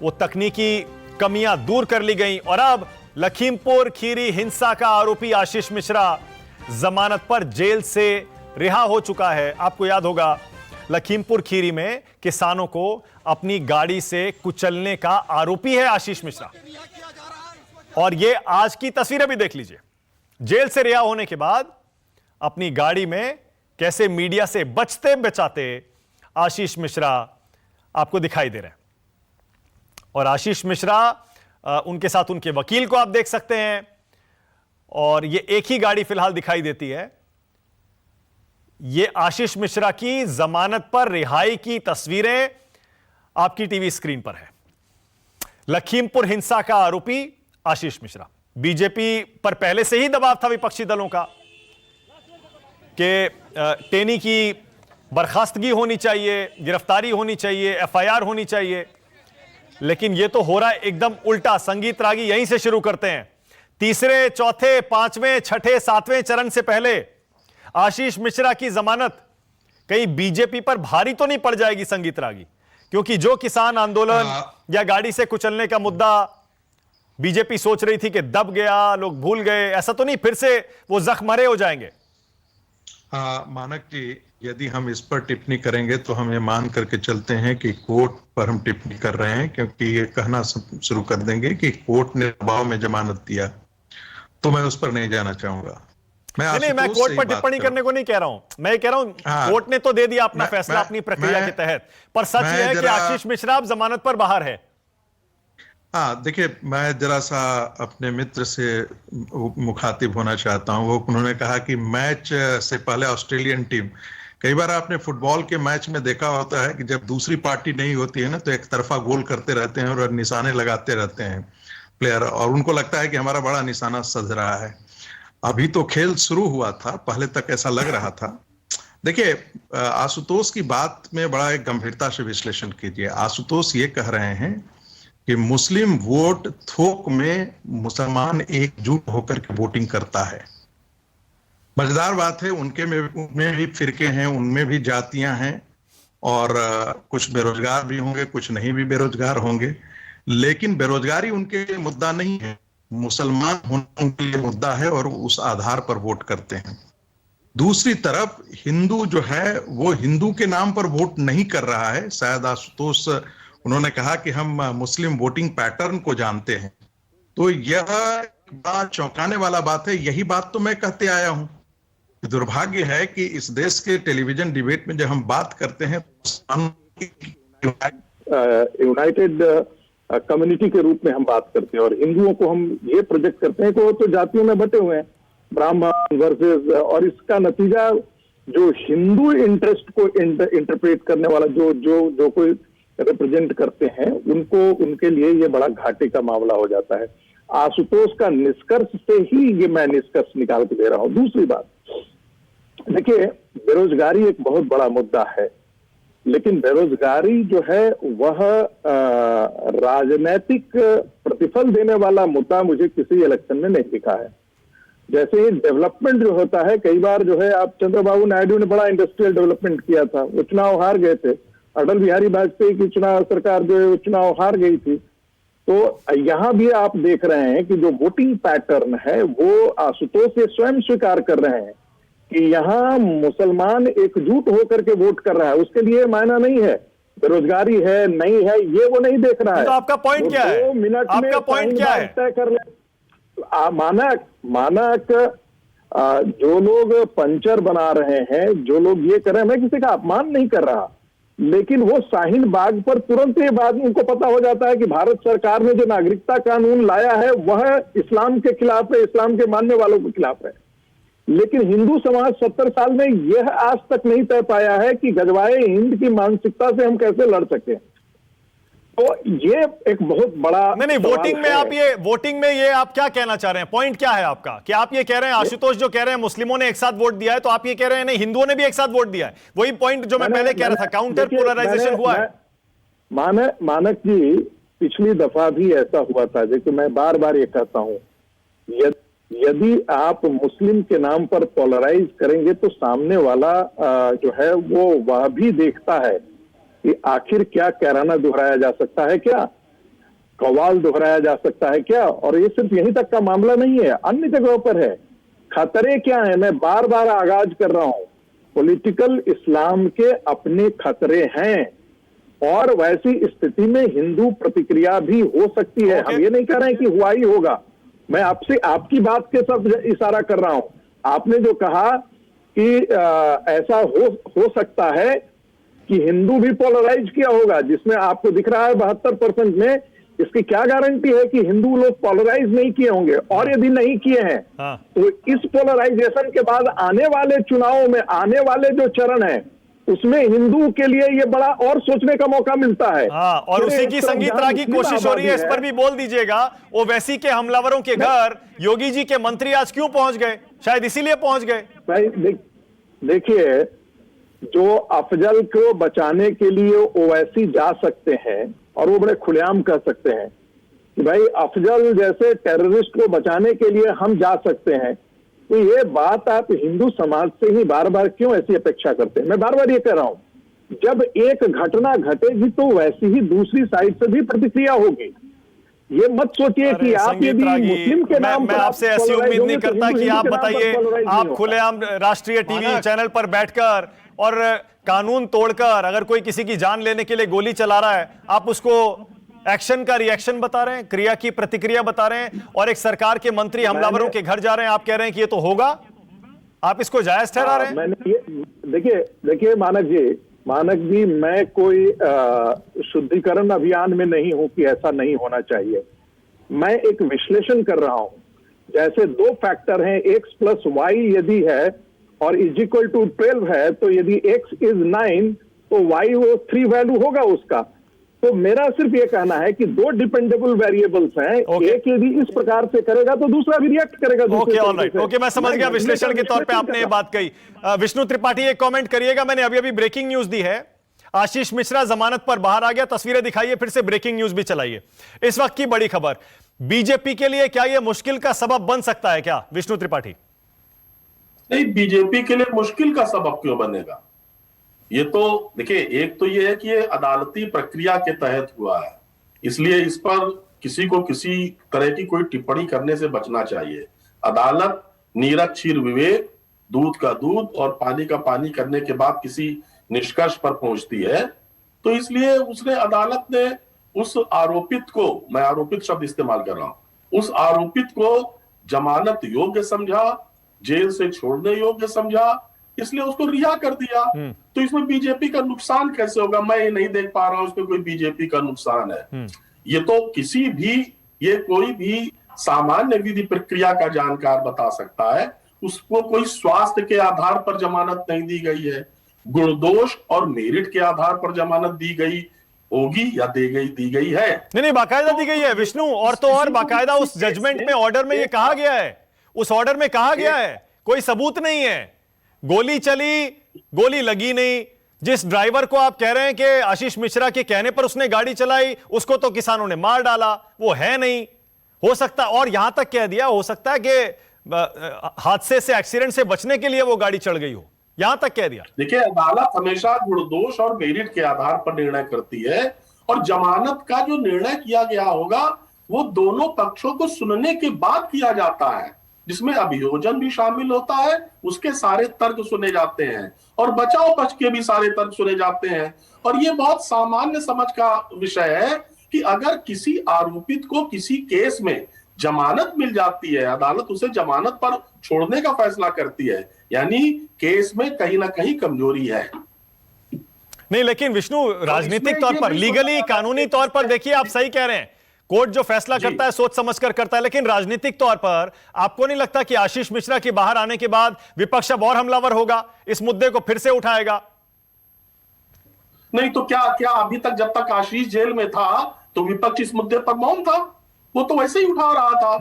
वो तकनीकी कमियां दूर कर ली गई और अब लखीमपुर खीरी हिंसा का आरोपी आशीष मिश्रा जमानत पर जेल से रिहा हो चुका है। आपको याद होगा लखीमपुर खीरी में किसानों को अपनी गाड़ी से कुचलने का आरोपी है आशीष मिश्रा। और यह आज की तस्वीरें भी देख लीजिए। जेल से रिहा होने के बाद अपनी गाड़ी में कैसे मीडिया से बचते बचाते आशीष मिश्रा आपको दिखाई दे रहे हैं। और आशीष मिश्रा उनके साथ उनके वकील को आप देख सकते हैं और ये एक ही गाड़ी फिलहाल दिखाई देती है। ये आशीष मिश्रा की जमानत पर रिहाई की तस्वीरें आपकी टीवी स्क्रीन पर है। लखीमपुर हिंसा का आरोपी आशीष मिश्रा। बीजेपी पर पहले से ही दबाव था विपक्षी दलों का कि टेनी की बर्खास्तगी होनी चाहिए, गिरफ्तारी होनी चाहिए, एफआईआर होनी चाहिए। लेकिन यह तो हो रहा है एकदम उल्टा। संगीत रागी यहीं से शुरू करते हैं। तीसरे, चौथे, पांचवें, छठे, सातवें चरण से पहले आशीष मिश्रा की जमानत कहीं बीजेपी पर भारी तो नहीं पड़ जाएगी संगीत रागी? क्योंकि जो किसान आंदोलन या गाड़ी से कुचलने का मुद्दा बीजेपी सोच रही थी कि दब गया, लोग भूल गए, ऐसा तो नहीं फिर से वो जख्म मरे हो जाएंगे? मानक जी, यदि हम इस पर टिप्पणी करेंगे तो हम ये मान करके चलते हैं कि कोर्ट पर हम टिप्पणी कर रहे हैं, क्योंकि ये कहना शुरू कर देंगे कि कोर्ट ने दबाव में जमानत दिया, तो मैं उस पर नहीं जाना चाहूंगा। मैं कोर्ट पर टिप्पणी करने को नहीं कह रहा हूं। मैं ये कह रहा हूं कोर्ट ने तो दे दिया अपना फैसला अपनी प्रक्रिया के तहत, पर सच यह है कि आशीष मिश्रा अब जमानत पर बाहर है। हाँ, देखिए, मैं जरा सा अपने मित्र से मुखातिब होना चाहता हूं। वो उन्होंने कहा कि मैच से पहले ऑस्ट्रेलियन टीम, कई बार आपने फुटबॉल के मैच में देखा होता है कि जब दूसरी पार्टी नहीं होती है ना, तो एक तरफा गोल करते रहते हैं और निशाने लगाते रहते हैं प्लेयर, और उनको लगता है कि हमारा बड़ा निशाना सज रहा है। अभी तो खेल शुरू हुआ था, पहले तक ऐसा लग रहा था। देखिए, आशुतोष की बात में बड़ा एक गंभीरता से विश्लेषण कीजिए। आशुतोष ये कह रहे हैं कि मुस्लिम वोट थोक में मुसलमान एकजुट होकर के वोटिंग करता है। मजेदार बात है, उनमें भी फिरके हैं, उनमें भी जातियां हैं, और कुछ बेरोजगार भी होंगे, कुछ नहीं भी बेरोजगार होंगे, लेकिन बेरोजगारी उनके लिए मुद्दा नहीं है, मुसलमान होना उनके लिए मुद्दा है और उस आधार पर वोट करते हैं। दूसरी तरफ हिंदू जो है वो हिंदू के नाम पर वोट नहीं कर रहा है। शायद आशुतोष उन्होंने कहा कि हम मुस्लिम वोटिंग पैटर्न को जानते हैं, तो यह बात चौंकाने वाला बात है। यही बात तो मैं कहते आया हूं। दुर्भाग्य है कि इस देश के टेलीविजन डिबेट में जब हम बात करते हैं यूनाइटेड कम्युनिटी के रूप में हम बात करते हैं, और हिंदुओं को हम ये प्रोजेक्ट करते हैं कि वो तो जातियों में बटे हुए हैं, ब्राह्मण वर्सेस, और इसका नतीजा जो हिंदू इंटरेस्ट को इंटरप्रेट करने वाला जो कोई रिप्रेजेंट करते हैं, उनको, उनके लिए ये बड़ा घाटे का मामला हो जाता है। आशुतोष का निष्कर्ष से ही ये मैं निष्कर्ष निकाल के दे रहा हूं। दूसरी बात, देखिए, बेरोजगारी एक बहुत बड़ा मुद्दा है, लेकिन बेरोजगारी जो है वह राजनीतिक प्रतिफल देने वाला मुद्दा मुझे किसी इलेक्शन में नहीं दिखा है। जैसे डेवलपमेंट जो होता है, कई बार जो है, आप चंद्रबाबू नायडू ने बड़ा इंडस्ट्रियल डेवलपमेंट किया था, वो चुनाव हार गए थे। अटल बिहारी वाजपेयी की चुनाव सरकार जो है वो चुनाव हार गई थी। तो यहां भी आप देख रहे हैं कि जो वोटिंग पैटर्न है वो आशुतोष से स्वयं स्वीकार कर रहे हैं कि यहाँ मुसलमान एकजुट होकर के वोट कर रहा है, उसके लिए मायना नहीं है बेरोजगारी है नहीं है, ये वो नहीं देख रहा है। तो आपका पॉइंट क्या है? 2 मिनट में आपका पॉइंट क्या है? तय कर ले। मानक जो लोग पंचर बना रहे हैं, जो लोग ये कर रहे हैं, मैं किसी का अपमान नहीं कर रहा, लेकिन वो शाहीन बाग पर तुरंत ही बाद उनको पता हो जाता है कि भारत सरकार ने जो नागरिकता कानून लाया है वह इस्लाम के खिलाफ है, इस्लाम के मानने वालों के खिलाफ है। लेकिन हिंदू समाज 70 साल में यह आज तक नहीं तय पाया है कि गजवाए हिंद की मानसिकता से हम कैसे लड़ सके। तो ये एक बहुत बड़ा नहीं, वोटिंग में ये आप क्या कहना चाह रहे हैं? पॉइंट क्या है आपका? कि आप ये कह रहे हैं, आशुतोष जो कह रहे हैं मुस्लिमों ने एक साथ वोट दिया है, तो आप ये कह रहे हैं नहीं, हिंदुओं ने भी एक साथ वोट दिया है? वही पॉइंट जो मैं पहले कह रहा था, काउंटर पोलराइजेशन हुआ है। मानक जी, पिछली दफा भी ऐसा हुआ था, जो मैं बार बार ये कहता हूं, यदि आप मुस्लिम के नाम पर पोलराइज करेंगे तो सामने वाला जो है वो वह भी देखता है कि आखिर क्या कैराना दोहराया जा सकता है क्या। कव्वाल दोहराया जा सकता है क्या? और ये सिर्फ यहीं तक का मामला नहीं है, अन्य जगहों पर है। खतरे क्या है? मैं बार बार आगाज कर रहा हूं, पॉलिटिकल इस्लाम के अपने खतरे हैं, और वैसी स्थिति में हिंदू प्रतिक्रिया भी हो सकती है। हम ये नहीं कह रहे हैं कि हुआ ही होगा। मैं आपसे आपकी बात के सब इशारा कर रहा हूं। आपने जो कहा कि ऐसा हो सकता है कि हिंदू भी पोलराइज किया होगा, जिसमें आपको दिख रहा है 72% में, इसकी क्या गारंटी है कि हिंदू लोग पोलराइज नहीं किए होंगे? और यदि नहीं किए हैं तो इस पोलराइजेशन के बाद आने वाले चुनावों में आने वाले जो चरण है उसमें हिंदू के लिए ये बड़ा और सोचने का मौका मिलता है। और उसी की संगीत राग की कोशिश हो रही है, इस पर भी बोल दीजिएगा। ओवैसी के हमलावरों के घर योगी जी के मंत्री आज क्यों पहुंच गए? शायद इसीलिए पहुंच गए। भाई देखिए, जो अफजल को बचाने के लिए ओवैसी जा सकते हैं और वो बड़े खुलेआम कह सकते हैं कि भाई अफजल जैसे टेररिस्ट को बचाने के लिए हम जा सकते हैं, तो ये बात आप हिंदू समाज से ही बार बार क्यों ऐसी अपेक्षा करते हैं? मैं बार बार ये कह रहा हूं, जब एक घटना घटेगी तो वैसी ही दूसरी साइड से भी प्रतिक्रिया होगी। ये मत सोचिए कि आप यदि मुस्लिम के नाम मैं आपसे ऐसी उम्मीद नहीं करता कि आप बताइए, आप खुलेआम राष्ट्रीय टीवी चैनल पर बैठकर और कानून तोड़कर अगर कोई किसी की जान लेने के लिए गोली चला रहा है, आप उसको एक्शन का रिएक्शन बता रहे हैं, क्रिया की प्रतिक्रिया बता रहे हैं, और एक सरकार के मंत्री हमलावरों के घर जा रहे हैं, आप कह रहे हैं कि ये तो होगा? आप इसको जायज ठहरा रहे हैं? मैंने ये देखिए मानक जी, मैं कोई शुद्धिकरण अभियान में नहीं हूं कि ऐसा नहीं होना चाहिए। मैं एक विश्लेषण कर रहा हूं। जैसे दो फैक्टर हैं, x + y यदि है और = 12 है, तो यदि x is 9 तो y वो 3 वैल्यू होगा उसका। तो मेरा सिर्फ ये कहना है कि दो डिपेंडेबल वेरिएबल्स हैं, एक यदि इस प्रकार से करेगा तो दूसरा भी रिएक्ट करेगा। ओके, मैं समझ गया। विश्लेषण के तौर पे आपने ये बात कही। विष्णु त्रिपाठी एक कमेंट करिएगा। मैंने अभी ब्रेकिंग न्यूज दी है, आशीष मिश्रा जमानत पर बाहर आ गया। तस्वीरें दिखाइए, फिर से ब्रेकिंग न्यूज भी चलाइए। इस वक्त की बड़ी खबर, बीजेपी के लिए क्या यह मुश्किल का सबब बन सकता है क्या, विष्णु त्रिपाठी? नहीं, बीजेपी के लिए मुश्किल का सबब क्यों बनेगा? ये तो देखिए, एक तो ये है कि ये अदालती प्रक्रिया के तहत हुआ है, इसलिए इस पर किसी को किसी तरह की कोई टिप्पणी करने से बचना चाहिए। अदालत निरक्षीर विवेक, दूध का दूध और पानी का पानी करने के बाद किसी निष्कर्ष पर पहुंचती है, तो इसलिए उसने अदालत ने उस आरोपित को, मैं आरोपित शब्द इस्तेमाल कर रहा हूं, उस आरोपित को जमानत योग्य समझा, जेल से छोड़ने योग्य समझा, इसलिए उसको रिहा कर दिया। तो इसमें बीजेपी का नुकसान कैसे होगा? मैं ये नहीं देख पा रहा हूं इसमें कोई बीजेपी का नुकसान है। ये तो कोई भी सामान्य विधि प्रक्रिया का जानकार बता सकता है। उसको कोई स्वास्थ्य के आधार पर जमानत नहीं दी गई है, गुणदोष और मेरिट के आधार पर जमानत दी गई होगी या दी गई है। नहीं, बाकायदा दी गई है विष्णु। और तो और बाकायदा उस जजमेंट में, ऑर्डर में ये कहा गया है, उस ऑर्डर में कहा गया है, कोई सबूत नहीं है, गोली चली, गोली लगी नहीं। जिस ड्राइवर को आप कह रहे हैं कि आशीष मिश्रा के कहने पर उसने गाड़ी चलाई, उसको तो किसानों ने मार डाला, वो है नहीं। हो सकता, और यहां तक कह दिया, हो सकता है कि हादसे से, एक्सीडेंट से बचने के लिए वो गाड़ी चढ़ गई हो, यहां तक कह दिया। देखिए, अदालत हमेशा गुणदोष और मेरिट के आधार पर निर्णय करती है, और जमानत का जो निर्णय किया गया होगा वो दोनों पक्षों को सुनने के बाद किया जाता है, जिसमें अभियोजन भी शामिल होता है, उसके सारे तर्क सुने जाते हैं और बचाव पक्ष के भी सारे तर्क सुने जाते हैं। और ये बहुत सामान्य समझ का विषय है कि अगर किसी आरोपित को किसी केस में जमानत मिल जाती है, अदालत उसे जमानत पर छोड़ने का फैसला करती है, यानी केस में कहीं ना कहीं कमजोरी है। नहीं, लेकिन विष्णु, राजनीतिक तौर पर, लीगली, कानूनी तौर पर देखिए, आप सही कह रहे हैं, कोर्ट जो फैसला करता है सोच समझकर करता है, लेकिन राजनीतिक तौर पर आपको नहीं लगता कि आशीष मिश्रा के बाहर आने के बाद विपक्ष अब और हमलावर होगा, इस मुद्दे को फिर से उठाएगा? नहीं तो क्या अभी तक, जब तक आशीष जेल में था तो विपक्ष इस मुद्दे पर मौन था? वो तो वैसे ही उठा रहा था।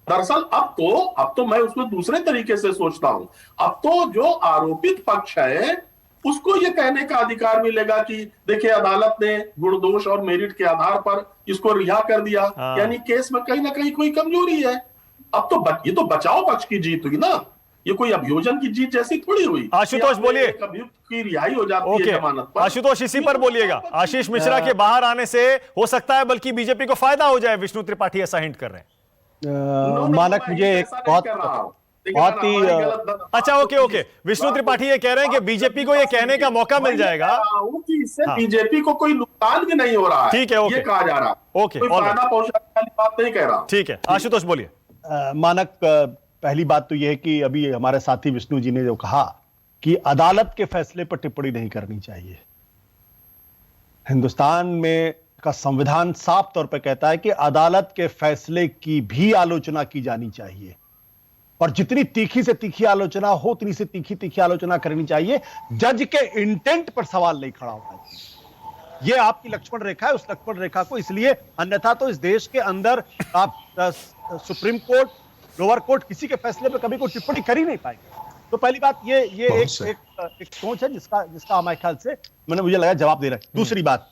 दरअसल अब तो मैं उसमें दूसरे तरीके से सोचता हूं। अब तो जो आरोपित पक्ष है उसको ये कहने का अधिकार मिलेगा कि देखिए, अदालत ने गुणदोष और मेरिट के आधार पर इसको रिहा कर दिया, यानी केस में कहीं ना कहीं कोई कमजोरी है। अब तो ये तो बचाव पक्ष की जीत हुई ना, ये कोई अभियोजन की जीत जैसी थोड़ी हुई। आशुतोष बोलिए। एक अभियुक्त की रिहाई हो जाती ओके, है जमानत पर। आशुतोष इसी पर बोलिएगा। आशीष मिश्रा के बाहर आने से हो सकता है बल्कि बीजेपी को फायदा हो जाए, विष्णु त्रिपाठी ऐसा हिंट कर रहे हैं। मानक मुझे एक बहुत ही अच्छा, ओके, विष्णु त्रिपाठी ये कह रहे हैं कि बीजेपी को ये कहने का मौका मिल जाएगा कि इससे बीजेपी को कोई नुकसान भी नहीं हो रहा है। ठीक है, ओके, ये कहा जा रहा है। ओके, कोई फायदा पहुंचाने वाली बात नहीं कह रहा। ठीक है, आशुतोष बोलिए। मानक पहली बात तो यह है कि अभी हमारे साथी विष्णु जी ने जो कहा कि अदालत के फैसले पर टिप्पणी नहीं करनी चाहिए। हिंदुस्तान में का संविधान साफ तौर पर कहता है कि अदालत के फैसले की भी आलोचना की जानी चाहिए, और जितनी तीखी से तीखी आलोचना हो उतनी से तीखी आलोचना करनी चाहिए। जज के इंटेंट पर सवाल नहीं खड़ा होता है। यह आपकी लक्ष्मण रेखा है, उस लक्ष्मण रेखा को इसलिए, अन्यथा तो इस देश के अंदर आप सुप्रीम कोर्ट, लोअर कोर्ट किसी के फैसले पर कभी कोई टिप्पणी कर ही नहीं पाएंगे। तो पहली बात ये एक सोच है जिसका हमारे ख्याल से मुझे लगा जवाब दे रहा है। दूसरी बात,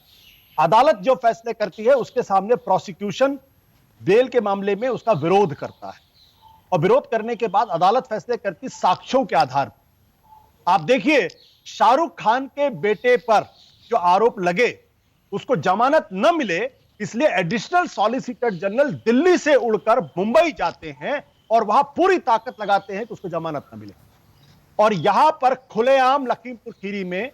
अदालत जो फैसले करती है उसके सामने प्रोसिक्यूशन बेल के मामले में उसका विरोध करता है, और विरोध करने के बाद अदालत फैसले करती साक्ष्यों के आधार पर। आप देखिए, शाहरुख खान के बेटे पर जो आरोप लगे उसको जमानत न मिले, इसलिए एडिशनल सॉलिसिटर जनरल दिल्ली से उड़कर मुंबई जाते हैं और वहां पूरी ताकत लगाते हैं कि उसको जमानत न मिले। और यहां पर खुलेआम लखीमपुर खीरी में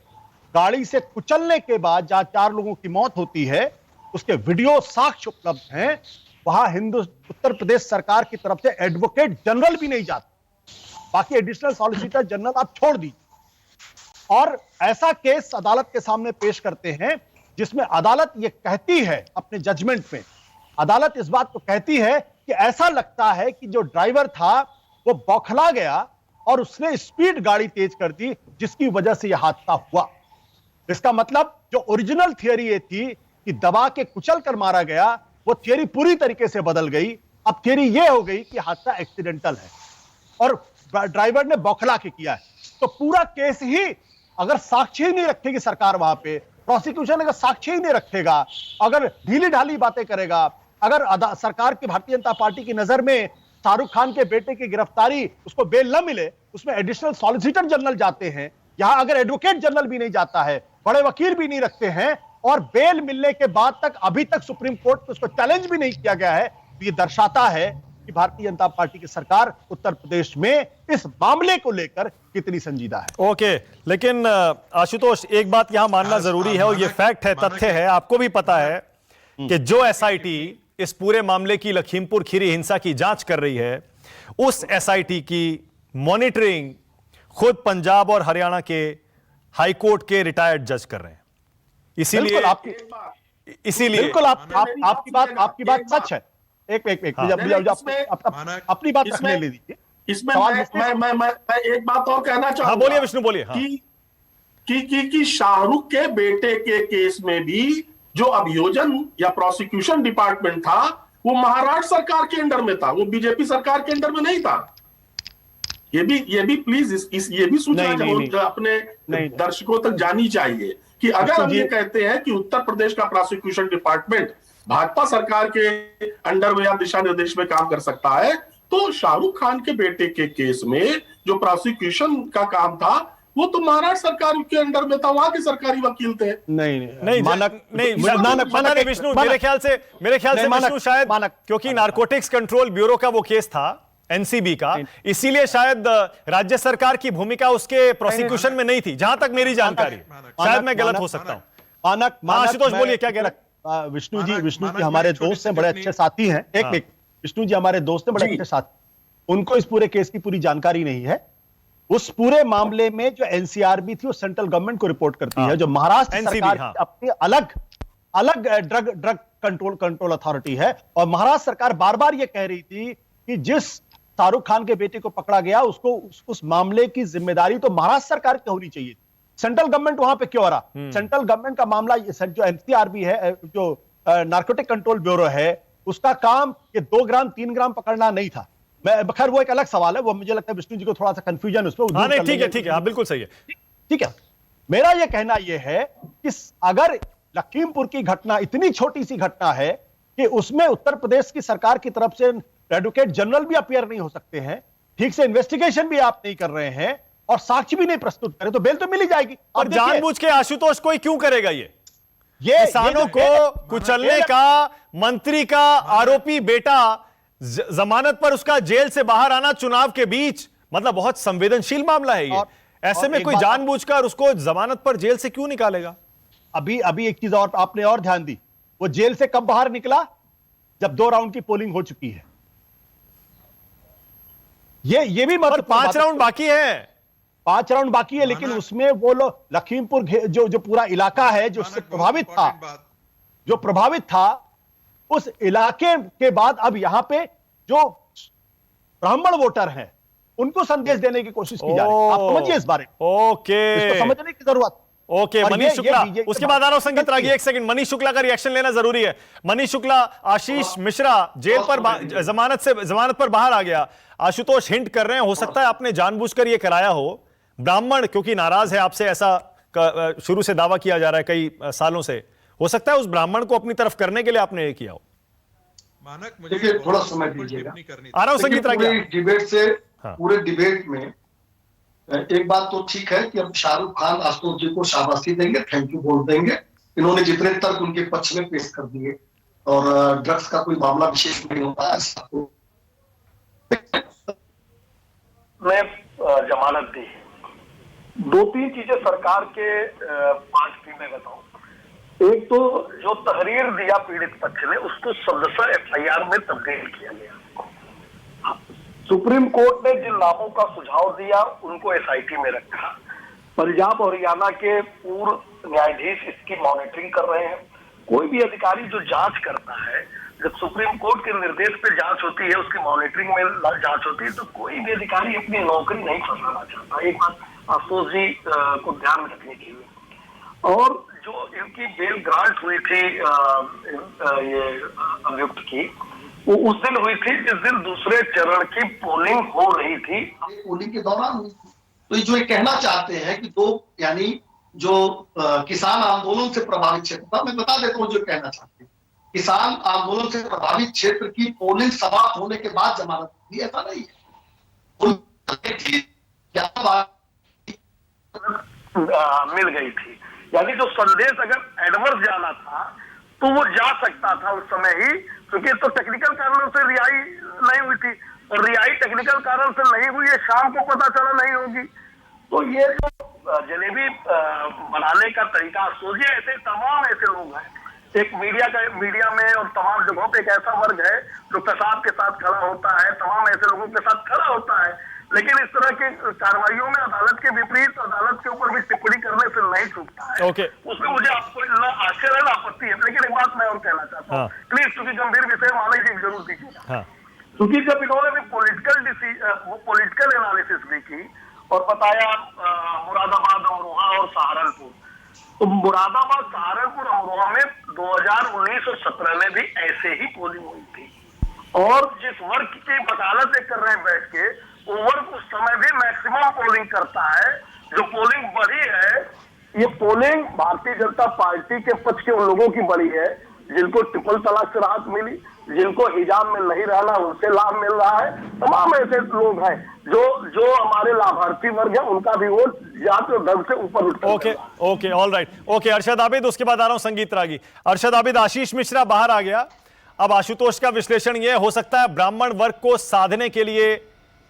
गाड़ी से कुचलने के बाद जहां 4 लोगों की मौत होती है, उसके वीडियो साक्ष्य उपलब्ध हैं। वहां उत्तर प्रदेश सरकार की तरफ से एडवोकेट जनरल भी नहीं जाते, बाकी एडिशनल सॉलिसिटर जनरल आप छोड़ दीजिए। और ऐसा केस अदालत के सामने पेश करते हैं जिसमें अदालत यह कहती है अपने जजमेंट में, अदालत इस बात को कहती है कि ऐसा लगता है कि जो ड्राइवर था वो बौखला गया और उसने स्पीड गाड़ी तेज कर दी, जिसकी वजह से यह हादसा हुआ। इसका मतलब जो ओरिजिनल थियरी ये थी कि दबा के कुचल कर मारा गया, वो थियरी पूरी तरीके से बदल गई। अब थियरी ये हो गई कि हादसा एक्सीडेंटल है और ड्राइवर ने बौखला के किया है। तो पूरा केस ही, अगर साक्ष्य ही नहीं रखेगी सरकार, वहां पे प्रोसिक्यूशन अगर साक्ष्य ही नहीं रखेगा, अगर ढीली ढाली बातें करेगा, अगर सरकार की, भारतीय जनता पार्टी की नजर में शाहरुख खान के बेटे की गिरफ्तारी, उसको बेल न मिले, उसमें एडिशनल सॉलिसिटर जनरल जाते हैं, यहां अगर एडवोकेट जनरल भी नहीं जाता है, बड़े वकील भी नहीं रखते हैं, और बेल मिलने के बाद तक अभी तक सुप्रीम कोर्ट में उसको चैलेंज भी नहीं किया गया है, तो ये दर्शाता है कि भारतीय जनता पार्टी की सरकार उत्तर प्रदेश में इस मामले को लेकर कितनी संजीदा है। ओके, लेकिन आशुतोष, एक बात यहां मानना जरूरी है, और ये फैक्ट है, तथ्य है, आपको भी पता है कि जो एसआईटी इस पूरे मामले की लखीमपुर खीरी हिंसा की जांच कर रही है, उस एसआईटी की मॉनिटरिंग खुद पंजाब और हरियाणा के हाईकोर्ट के रिटायर्ड जज कर रहे हैं। इसीलिए बिल्कुल आपकी बात सच है। एक अपनी बात रखने ले दीजिए। इसमें मैं एक बात और कहना चाहूंगा। बोलिए विष्णु, बोलिए। कि शाहरुख के बेटे के केस में भी जो अभियोजन या प्रोसिक्यूशन डिपार्टमेंट था, वो महाराष्ट्र सरकार के अंडर में था, वो बीजेपी सरकार के अंडर में नहीं था। ये भी प्लीज ये भी सूचना अपने दर्शकों तक जानी चाहिए कि अगर हम ये कहते हैं कि उत्तर प्रदेश का प्रोसिक्यूशन डिपार्टमेंट भाजपा सरकार के अंडर में या दिशा निर्देश में काम कर सकता है, तो शाहरुख खान के बेटे के केस में जो प्रोसिक्यूशन का काम था वो तो महाराष्ट्र सरकार के अंडर में था, वहां के सरकारी वकील थे। नहीं मानक विष्णु, मेरे ख्याल से विष्णु शायद क्योंकि नारकोटिक्स कंट्रोल ब्यूरो का वो केस था, एनसीबी का, इसीलिए शायद राज्य सरकार की भूमिका उसके प्रोसिक्यूशन में नहीं थी, जहां तक मेरी जानकारी। शायद मैं गलत हो सकता हूं। आशुतोष बोलिए, क्या कह रहे हैं? विष्णु जी हमारे दोस्त हैं, बड़े अच्छे साथी हैं। एक विष्णु जी हमारे दोस्त हैं, बड़े अच्छे साथी, उनको इस पूरे केस की पूरी जानकारी नहीं है। उस पूरे मामले में जो एनसीआरबी थी वो सेंट्रल गवर्नमेंट को रिपोर्ट करती है, जो महाराष्ट्र सरकार की अपनी अलग ड्रग कंट्रोल अथॉरिटी है। और महाराष्ट्र सरकार बार बार ये कह रही थी कि जिस शाहरुख खान के बेटे को पकड़ा गया, उसको उस मामले की जिम्मेदारी तो महाराष्ट्र सरकार की होनी चाहिए। सेंट्रल गवर्नमेंट वहां पे क्यों आ रहा? सेंट्रल गवर्नमेंट का मामला, जो एनसीआरबी है, जो नार्कोटिक कंट्रोल ब्यूरो है, उसका काम ये 2 ग्राम 3 ग्राम पकड़ना नहीं था। खैर वो एक अलग सवाल है, वो मुझे लगता है विष्णु जी को थोड़ा सा कंफ्यूजन उसमें। ठीक है, बिल्कुल सही है। ठीक है, मेरा यह कहना यह है कि अगर लखीमपुर की घटना इतनी छोटी सी घटना है कि उसमें उत्तर प्रदेश की सरकार की तरफ से एडवोकेट जनरल भी अपीयर नहीं हो सकते हैं, ठीक से इन्वेस्टिगेशन भी आप नहीं कर रहे हैं और साक्ष्य भी नहीं प्रस्तुत करें तो बेल तो मिल ही जाएगी। और जानबूझ के आशुतोष कोई क्यों करेगा? ये किसानों को कुचलने का मंत्री का आरोपी बेटा जमानत पर उसका जेल से बाहर आना चुनाव के बीच, मतलब बहुत संवेदनशील मामला है ये। ऐसे में कोई जानबूझकर उसको जमानत पर जेल से क्यों निकालेगा? अभी एक चीज और आपने और ध्यान दी, वो जेल से कब बाहर निकला? जब 2 राउंड की पोलिंग हो चुकी है। ये भी मतलब 5 राउंड बाकी है। 5 राउंड बाकी है, लेकिन उसमें वो लोग लखीमपुर जो पूरा इलाका है जो प्रभावित था उस इलाके के बाद अब यहां पे जो ब्राह्मण वोटर हैं उनको संदेश देने की कोशिश की जा रही है। आप समझिए इस बारे में। ओके, इसको समझने की जरूरत। ओके, मनीष शुक्ला, उसके बाद आ रहा हूं संगीत रागी। एक सेकंड, मनीष शुक्ला का रिएक्शन लेना जरूरी है। मनीष शुक्ला, आशीष मिश्रा जेल पर जमानत पर बाहर आ गया। आशुतोष हिंट कर रहे हैं हो सकता है आपने जानबूझकर यह कराया हो। ब्राह्मण क्योंकि नाराज है आपसे, ऐसा शुरू से दावा किया जा रहा है कई सालों से, हो सकता है उस ब्राह्मण को अपनी तरफ करने के लिए आपने ये किया हो। मानक मुझे देखिए थोड़ा समय दीजिएगा। आ रहा हूं संगीत रागी। डिबेट से पूरे डिबेट में एक बात तो ठीक है कि अब शाहरुख खान आशुतोष जी को शाबाशी देंगे, थैंक यू बोल देंगे। इन्होंने जितने तर्क उनके पक्ष में पेश कर दिए और ड्रग्स का कोई मामला विशेष नहीं होता ऐसा में जमानत दी। 2-3 चीजें सरकार के 5 थी मैं बताऊं। एक तो जो तहरीर दिया पीड़ित पक्ष ने उसको सदस्य एफआईआर में तब्दील किया गया। सुप्रीम कोर्ट ने जिन नामों का सुझाव दिया उनको एसआईटी में रखा। पंजाब और हरियाणा के पूर्व न्यायाधीश इसकी मॉनिटरिंग कर रहे हैं। कोई भी अधिकारी जो जांच करता है, जब सुप्रीम कोर्ट के निर्देश पे जांच होती है, उसकी मॉनिटरिंग में जांच होती है, तो कोई भी अधिकारी अपनी नौकरी नहीं फंसाना चाहता। एक बात आशुतोष जी को ध्यान में रखने के लिए। और जो इनकी बेल ग्रांट हुई थी ये अभियुक्त की, वो उस दिन हुई थी जिस दिन दूसरे चरण की पोलिंग हो रही थी। पोलिंग के दौरान हुई थी। तो जो ये कहना चाहते हैं कि यानी जो किसान आंदोलन से प्रभावित क्षेत्र था, मैं बता देता हूँ जो कहना चाहते हैं, किसान आंदोलन से प्रभावित क्षेत्र की पोलिंग समाप्त होने के बाद जमानत दी, ऐसा नहीं है। मिल गई थी, यानी जो संदेश अगर एडवर्स जाना था तो वो जा सकता था उस समय ही, क्योंकि तो टेक्निकल कारणों से रिहाई नहीं हुई थी और रिहाई टेक्निकल कारण से नहीं हुई है, शाम को पता चला नहीं होगी। तो ये जो जलेबी बनाने का तरीका सोचिए, ऐसे तमाम ऐसे लोग हैं। एक मीडिया में और तमाम जगहों पे एक ऐसा वर्ग है जो पेशाब के साथ खड़ा होता है, तमाम ऐसे लोगों के साथ खड़ा होता है, लेकिन इस तरह की कार्रवाइयों में अदालत के विपरीत अदालत के ऊपर भी टिप्पणी करने से नहीं चूकता है। उसमें मुझे आपको आश्चर्य न आपत्ति है, लेकिन एक बात मैं और कहना चाहता हूँ प्लीज, क्योंकि गंभीर विषय माने जी जरूर दीजिएगा। क्योंकि जब इन्होंने भी पॉलिटिकल एनालिसिस भी की और बताया मुरादाबाद, अमरोहा और सहारनपुर, तो मुरादाबाद, सहारनपुर, अमरोहा में 2019 और 17 में भी ऐसे ही पोलिंग हुई थी। और जिस वर्ग की वकालत कर रहे हैं बैठ के, वो वर्ग उस समय भी मैक्सिमम पोलिंग करता है। जो पोलिंग बढ़ी है, ये पोलिंग भारतीय जनता पार्टी के पक्ष के उन लोगों की बढ़ी है जिनको ट्रिपल तलाक से राहत मिली, जिनको हिजाब में नहीं रहना उनसे लाभ मिल रहा है। तमाम ऐसे लोग हैं जो हमारे लाभार्थी वर्ग है, उनका भी वोट जाति और धर्म से ऊपर उठ। Okay, all right. Okay, Arshad Abid, उसके बाद आ रहा हूं संगीत रागी। अरशद आबिद, आशीष मिश्रा बाहर आ गया। अब आशुतोष का विश्लेषण यह हो सकता है ब्राह्मण वर्ग को साधने के लिए,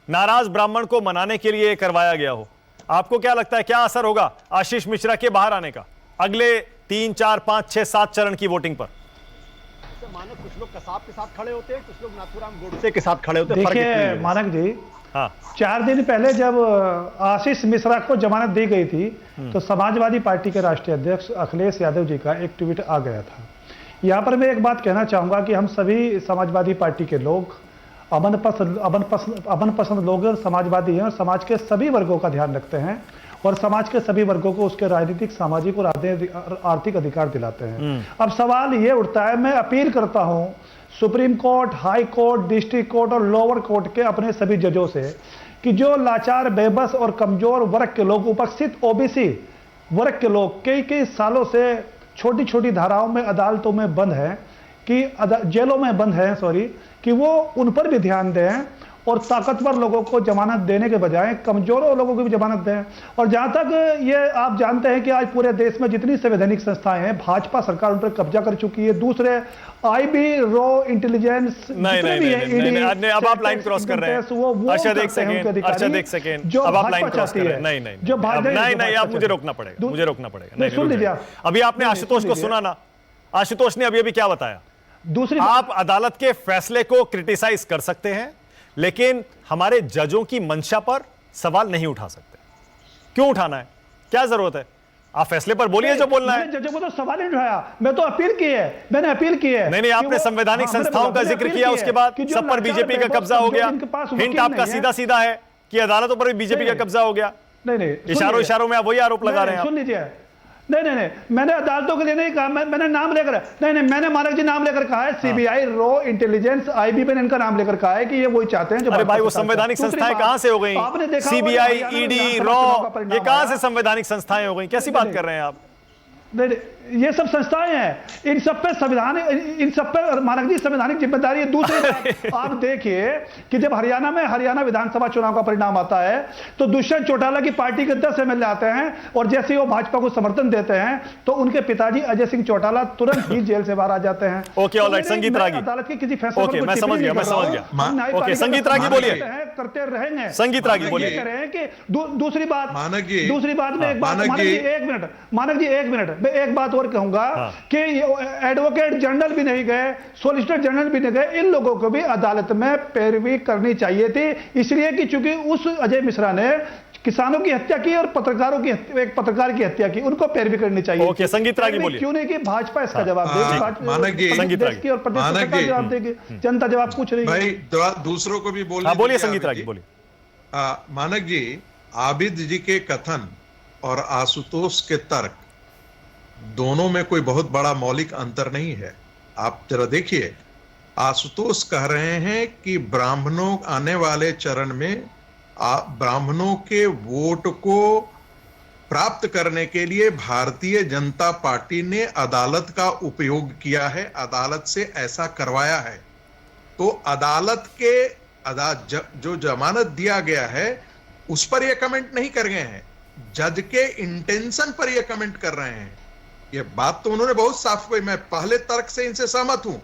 नाराज ब्राह्मण को मनाने के लिए करवाया गया हो। आपको क्या लगता है, क्या असर होगा आशीष मिश्रा के बाहर आने का अगले 3, 4, 5, 6, 7 चरण की वोटिंग पर? मानक कुछ लोग कसाब के साथ खड़े होते हैं, कुछ लोग नाथूराम गोडसे के साथ खड़े होते हैं। देखिए मानक जी, 4 दिन पहले जब आशीष मिश्रा को जमानत दी गई थी तो समाजवादी पार्टी के राष्ट्रीय अध्यक्ष अखिलेश यादव जी का एक ट्वीट आ गया था। यहाँ पर मैं एक बात कहना चाहूंगा कि हम सभी समाजवादी पार्टी के लोग अमन पसंद लोग समाजवादी हैं और समाज के सभी वर्गों का ध्यान रखते हैं और समाज के सभी वर्गों को उसके राजनीतिक, सामाजिक और आर्थिक अधिकार दिलाते हैं। अब सवाल ये उठता है, मैं अपील करता हूं supreme court, high court, district court और लोअर कोर्ट के अपने सभी जजों से कि जो लाचार, बेबस और कमजोर वर्ग के लोग, उपेक्षित ओबीसी वर्ग के लोग कई सालों से छोटी छोटी धाराओं में अदालतों में बंद हैं, कि जेलों में बंद हैं, कि वो उन पर भी ध्यान दें और ताकतवर लोगों को जमानत देने के बजाय कमजोरों लोगों को भी जमानत दें। और जहां तक ये आप जानते हैं कि आज पूरे देश में जितनी संवैधानिक संस्थाएं हैं, भाजपा सरकार उन पर कब्जा कर चुकी है। दूसरे आईबी, रॉ इंटेलिजेंस, नहीं, अब आप लाइन क्रॉस कर रहे हैं। अर्शद एक सेकेंड, अब आप लाइन क्रॉस कर रहे हैं। नहीं, आप मुझे रोकना पड़ेगा। सुन लीजिए, अभी आपने आशुतोष को सुना ना, आशुतोष ने अभी क्या बताया। दूसरी, आप अदालत के फैसले को क्रिटिसाइज कर सकते हैं, लेकिन हमारे जजों की मंशा पर सवाल नहीं उठा सकते। क्यों उठाना है, क्या जरूरत है? आप फैसले पर बोलिए जो बोलना है। जजों को तो सवाल नहीं उठाया, मैं तो अपील की है, मैंने अपील की है। नहीं, आपने संवैधानिक संस्थाओं का जिक्र किया, उसके बाद सब पर बीजेपी का कब्जा हो गया। हिंट आपका सीधा सीधा है कि अदालतों पर भी बीजेपी का कब्जा हो गया। नहीं, इशारों में आप वही आरोप लगा रहे हैं। सुन लीजिए, नहीं, मैंने अदालतों के लिए नहीं कहा, मैंने नाम लेकर, नहीं, मैंने मानक जी नाम लेकर कहा है। सीबीआई, रॉ इंटेलिजेंस, आईबी पे इनका नाम लेकर कहा है कि ये वही चाहते हैं जो। अरे भाई, वो संवैधानिक संस्थाएं कहां से हो गई? सीबीआई, ईडी, रॉ, ये कहां से संवैधानिक संस्थाएं हो गई? कैसी बात कर रहे हैं आप? नहीं, ये सब संस्थाएं हैं, इन सब पे संविधान, इन सब पे मानक जी संवैधानिक जिम्मेदारी है। दूसरी बात आप देखिए कि जब हरियाणा विधानसभा चुनाव का परिणाम आता है तो दुष्यंत चौटाला की पार्टी के 10 एमएलए आते हैं और जैसे वो भाजपा को समर्थन देते हैं तो उनके पिताजी अजय सिंह चौटाला तुरंत ही जेल से बाहर आ जाते हैं। ओके, ऑलराइट, संगीत रागी, अदालत के किसी फैसले पर मैं समझ गया। ओके, संगीत रागी बोलिए, करते रहेंगे। संगीत रागी बोलिए। कह रहे हैं कि दूसरी बात में एक बात, मानक जी एक मिनट, एक बात और कहूंगा कि एडवोकेट जनरल भी नहीं गए, सोलिसिटर जनरल भी नहीं गए, इन लोगों को भी अदालत में पैरवी करनी चाहिए थी, इसलिए कि चूंकि उस अजय मिश्रा ने किसानों की हत्या की और एक पत्रकार की हत्या की, उनको पैरवी करनी चाहिए। ओके, संगीत रागी बोलिए। क्यों नहीं कि भाजपा इसका जवाब देगी, मानक जी, देश की और प्रदेश सरकार जवाब देगी, जनता जवाब पूछ रही है। भाई दूसरों को भी बोलने बोलिए, संगीत रागी बोलिए। मानक जी, आबिद जी के कथन और आशुतोष के तर्क दोनों में कोई बहुत बड़ा मौलिक अंतर नहीं है। आप जरा देखिए, आशुतोष कह रहे हैं कि ब्राह्मणों आने वाले चरण में ब्राह्मणों के वोट को प्राप्त करने के लिए भारतीय जनता पार्टी ने अदालत का उपयोग किया है, अदालत से ऐसा करवाया है। तो अदालत के जो जमानत दिया गया है उस पर यह कमेंट नहीं कर गए हैं, जज के इंटेंशन पर यह कमेंट कर रहे हैं। ये बात तो उन्होंने बहुत साफ कही। मैं पहले तर्क से इनसे सहमत हूं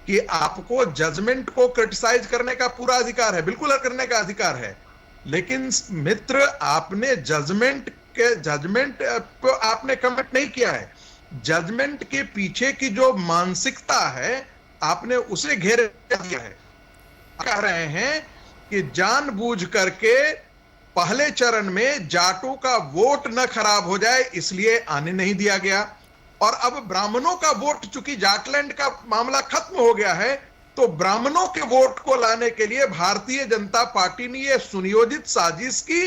कि आपको जजमेंट को क्रिटिसाइज करने का पूरा अधिकार है, बिल्कुल करने का अधिकार है, लेकिन मित्र आपने जजमेंट को आपने कमेंट नहीं किया है। जजमेंट के पीछे की जो मानसिकता है आपने उसे घेर दिया है। कह रहे हैं कि जानबूझ करके पहले चरण में जाटों का वोट न खराब हो जाए इसलिए आने नहीं दिया गया, और अब ब्राह्मणों का वोट, चूंकि जाटलैंड का मामला खत्म हो गया है, तो ब्राह्मणों के वोट को लाने के लिए भारतीय जनता पार्टी ने यह सुनियोजित साजिश की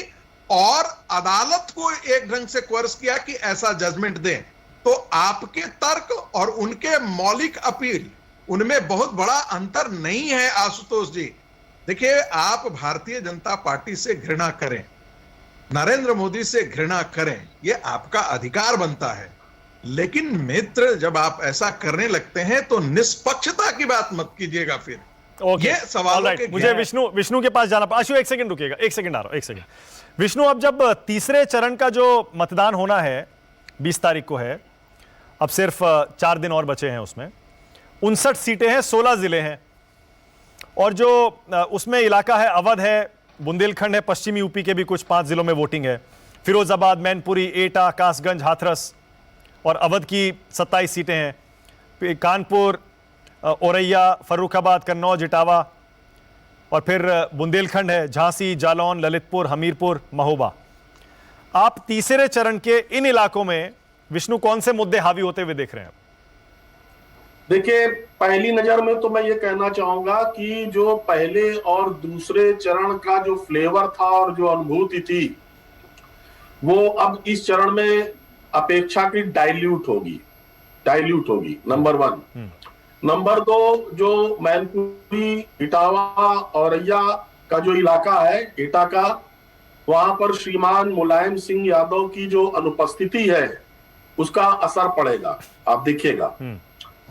और अदालत को एक ढंग से कोर्स किया कि ऐसा जजमेंट दें। तो आपके तर्क और उनके मौलिक अपील, उनमें बहुत बड़ा अंतर नहीं है आशुतोष जी। देखिए, आप भारतीय जनता पार्टी से घृणा करें, नरेंद्र मोदी से घृणा करें, यह आपका अधिकार बनता है, लेकिन मित्र जब आप ऐसा करने लगते हैं तो निष्पक्षता की बात मत कीजिएगा। फिर ये सवाल मुझे विष्णु के पास जाना। आशु एक सेकंड रुकिएगा, एक सेकंड आ रहा हूं, एक सेकंड। विष्णु, अब जब तीसरे चरण का जो मतदान होना है 20 तारीख को है, अब सिर्फ 4 दिन और बचे हैं, उसमें 59 सीटें हैं, 16 जिले हैं, और जो उसमें इलाका है अवध है, बुंदेलखंड है, पश्चिमी यूपी के भी कुछ 5 जिलों में वोटिंग है, फिरोजाबाद, मैनपुरी, एटा, कासगंज, हाथरस, और अवध की 27 सीटें हैं, कानपुर, औरैया, फर्रुखाबाद, कन्नौज, इटावा, और फिर बुंदेलखंड है, झांसी, जालौन, ललितपुर, हमीरपुर, महोबा। आप तीसरे चरण के इन इलाकों में विष्णु कौन से मुद्दे हावी होते हुए देख रहे हैं? देखिए, पहली नजर में तो मैं ये कहना चाहूंगा कि जो पहले और दूसरे चरण का जो फ्लेवर था और जो अनुभूति थी वो अब इस चरण में अपेक्षाकृत डाइल्यूट होगी, नंबर 1। नंबर 2, जो मैनपुरी, इटावा, औरैया का जो इलाका है, एटा का, वहां पर श्रीमान मुलायम सिंह यादव की जो अनुपस्थिति है उसका असर पड़ेगा, आप देखिएगा।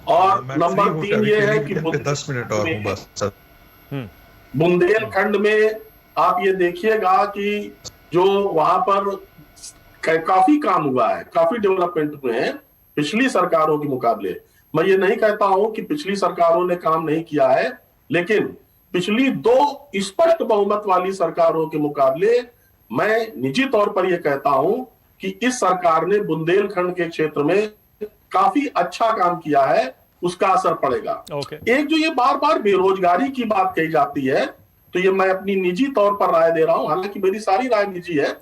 और नंबर 3 ये है कि 10 मिनट और बस। बुंदेलखंड में आप ये देखिएगा कि जो वहां पर काफी काम हुआ है, काफी डेवलपमेंट हुए हैं पिछली सरकारों के मुकाबले। मैं ये नहीं कहता हूं कि पिछली सरकारों ने काम नहीं किया है, लेकिन पिछली 2 स्पष्ट बहुमत वाली सरकारों के मुकाबले मैं निजी तौर पर यह कहता हूं कि इस सरकार ने बुंदेलखंड के क्षेत्र में काफी अच्छा काम किया है, उसका असर पड़ेगा। एक जो ये बार बार बेरोजगारी की बात कही जाती है, तो ये मैं अपनी निजी तौर पर राय दे रहा हूं, हालांकि मेरी सारी राय निजी है,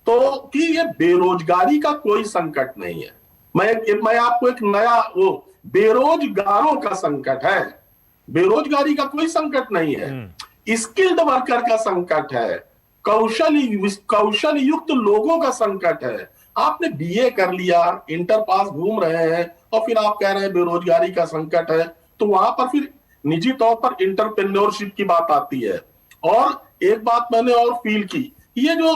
तो कि ये बेरोजगारी का कोई संकट नहीं है। मैं आपको एक नया वो बेरोजगारों का संकट है, बेरोजगारी का कोई संकट नहीं है। स्किल्ड वर्कर का संकट है, कौशल युक्त लोगों का संकट है। आपने बीए कर लिया, इंटर पास घूम रहे हैं और फिर आप कह रहे हैं बेरोजगारी का संकट है, तो वहां पर फिर निजी तौर पर इंटरप्रेन्योरशिप की बात आती है। और एक बात मैंने और फील की, ये जो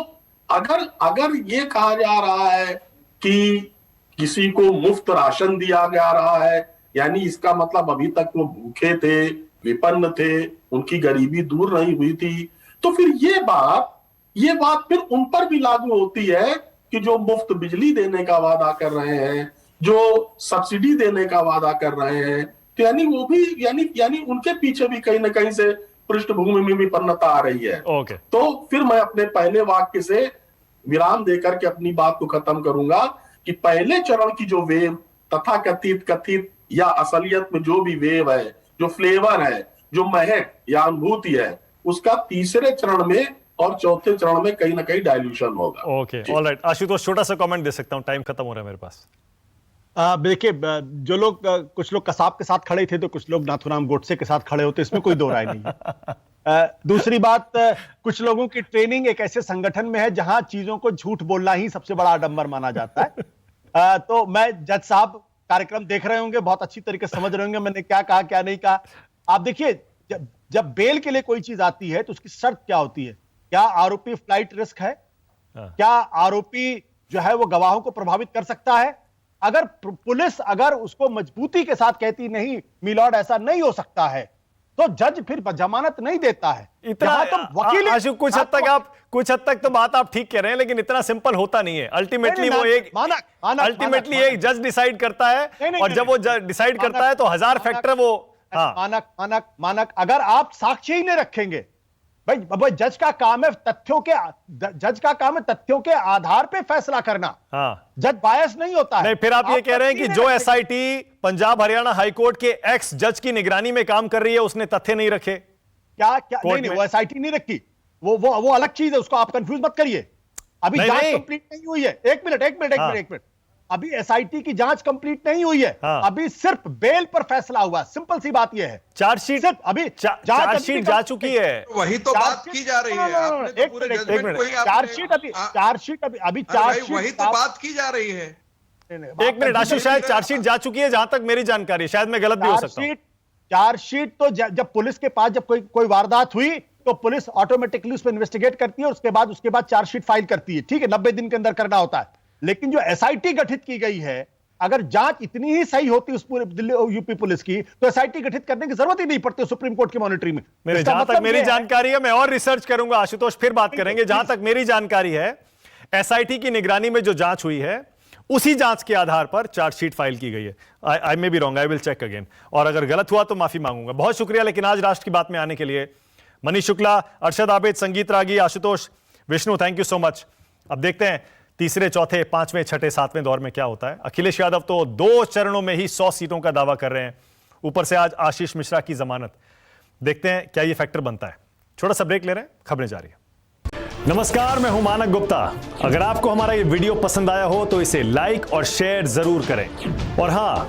अगर ये कहा जा रहा है कि किसी को मुफ्त राशन दिया जा रहा है, यानी इसका मतलब अभी तक वो भूखे थे, विपन्न थे, उनकी गरीबी दूर नहीं हुई थी, तो फिर ये बात फिर उन पर भी लागू होती है कि जो मुफ्त बिजली देने का वादा कर रहे हैं, जो सब्सिडी देने का वादा कर रहे हैं, तो यानी वो भी यानी उनके पीछे भी कहीं ना कहीं से पृष्ठभूमि में विपन्नता आ रही है। तो फिर मैं अपने पहले वाक्य से विराम देकर के अपनी बात को खत्म करूंगा कि पहले चरण की जो वेव तथा कथित या असलियत में जो भी वेव है, जो फ्लेवर है, जो महक या अनुभूति है, उसका तीसरे चरण में और चौथे चरण में कहीं ना कहीं डायल्यूशन होगा। Okay, alright. आशुतोष, छोटा सा कमेंट दे सकता हूं, टाइम खत्म हो रहा है मेरे पास। देखिए, जो लोग कुछ लोग कसाब के साथ खड़े थे तो कुछ लोग नाथुराम गोडसे के साथ खड़े होते, इसमें कोई दो राय नहीं है। दूसरी बात, कुछ लोगों की ट्रेनिंग एक ऐसे संगठन में है जहां चीजों को झूठ बोलना ही सबसे बड़ा आडंबर माना जाता है। तो मैं जज साहब कार्यक्रम देख रहे होंगे, बहुत अच्छी तरीके से समझ रहे होंगे मैंने क्या कहा क्या नहीं कहा। आप देखिए, जब बेल के लिए कोई चीज आती है तो उसकी शर्त क्या होती है? क्या आरोपी फ्लाइट रिस्क है? क्या आरोपी जो है वो गवाहों को प्रभावित कर सकता है? अगर पुलिस उसको मजबूती के साथ कहती नहीं मिलॉर्ड ऐसा नहीं हो सकता है, तो जज फिर जमानत नहीं देता है। इतना वकील आशु, कुछ हद तक तो बात आप ठीक कह रहे हैं, लेकिन इतना सिंपल होता नहीं है। अल्टीमेटली एक जज डिसाइड करता है, और जब वो डिसाइड करता है तो 1000 फैक्टर वो मानक अगर आप साक्ष्य ही नहीं रखेंगे, भाई जज का काम है तथ्यों के आधार पे फैसला करना। जज बायस नहीं होता है। नहीं, फिर आप ये कह रहे हैं कि जो एसआईटी पंजाब हरियाणा हाईकोर्ट के एक्स जज की निगरानी में काम कर रही है, उसने तथ्य नहीं रखे? क्या नहीं, वो एसआईटी नहीं रखी, वो अलग चीज है, उसको आप कंफ्यूज मत करिए। अभी जांच कंप्लीट नहीं हुई है। एक मिनट, अभी एसआईटी की जांच कंप्लीट नहीं हुई है। अभी सिर्फ बेल पर फैसला हुआ, सिंपल सी बात यह है। चार्जशीट अभी चार्जशीट जा चुकी है, वही तो बात की जा रही है। आपने तो पूरे जजमेंट को ही वही तो बात की जा रही है। एक मिनट आशु, शायद चार्जशीट जा चुकी है जहां तक मेरी जानकारी, शायद मैं गलत भी हो सकता हूं। चार्जशीट तो जब पुलिस के पास जब कोई वारदात हुई तो पुलिस ऑटोमेटिकली उस पर इन्वेस्टिगेट करती है, उसके बाद चार्जशीट फाइल करती है। ठीक है, 90 दिन के अंदर करना होता है। लेकिन जो एसआईटी गठित की गई है, अगर जांच इतनी ही सही होती उस पूरे दिल्ली यूपी पुलिस की, तो एसआईटी गठित करने की जरूरत ही नहीं पड़ती सुप्रीम कोर्ट की मॉनिटरिंग में। जहां तक मेरी जानकारी है, मैं और रिसर्च करूंगा आशुतोष, फिर बात करेंगे। जहां तक मेरी जानकारी है, एसआईटी की निगरानी में जो जांच हुई है, उसी जांच के आधार पर चार्जशीट फाइल की गई है। I may be wrong, I will check again, और अगर गलत हुआ तो माफी मांगूंगा। बहुत शुक्रिया लेकिन आज राष्ट्र की बात में आने के लिए। Manish Shukla, Arshad Abid, Sangeet Ragi, Ashutosh, Vishnu, thank you so much. अब देखते हैं तीसरे, चौथे, पांचवें, छठे, सातवें दौर में क्या होता है। अखिलेश यादव तो 2 चरणों में ही 100 सीटों का दावा कर रहे हैं, ऊपर से आज आशीष मिश्रा की जमानत। देखते हैं क्या ये फैक्टर बनता है। छोटा सा ब्रेक ले रहे हैं, खबरें जारी है। नमस्कार, मैं हूं मानक गुप्ता। अगर आपको हमारा ये वीडियो पसंद आया हो तो इसे लाइक और शेयर जरूर करें, और हां,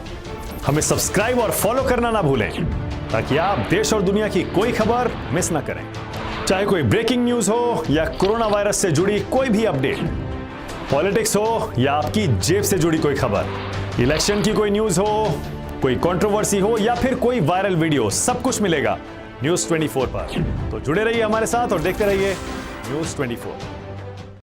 हमें सब्सक्राइब और फॉलो करना ना भूलें, ताकि आप देश और दुनिया की कोई खबर मिस ना करें। चाहे कोई ब्रेकिंग न्यूज हो या कोरोना वायरस से जुड़ी कोई भी अपडेट, पॉलिटिक्स हो या आपकी जेब से जुड़ी कोई खबर, इलेक्शन की कोई न्यूज हो, कोई कंट्रोवर्सी हो या फिर कोई वायरल वीडियो, सब कुछ मिलेगा News 24 पर। तो जुड़े रहिए हमारे साथ और देखते रहिए News 24।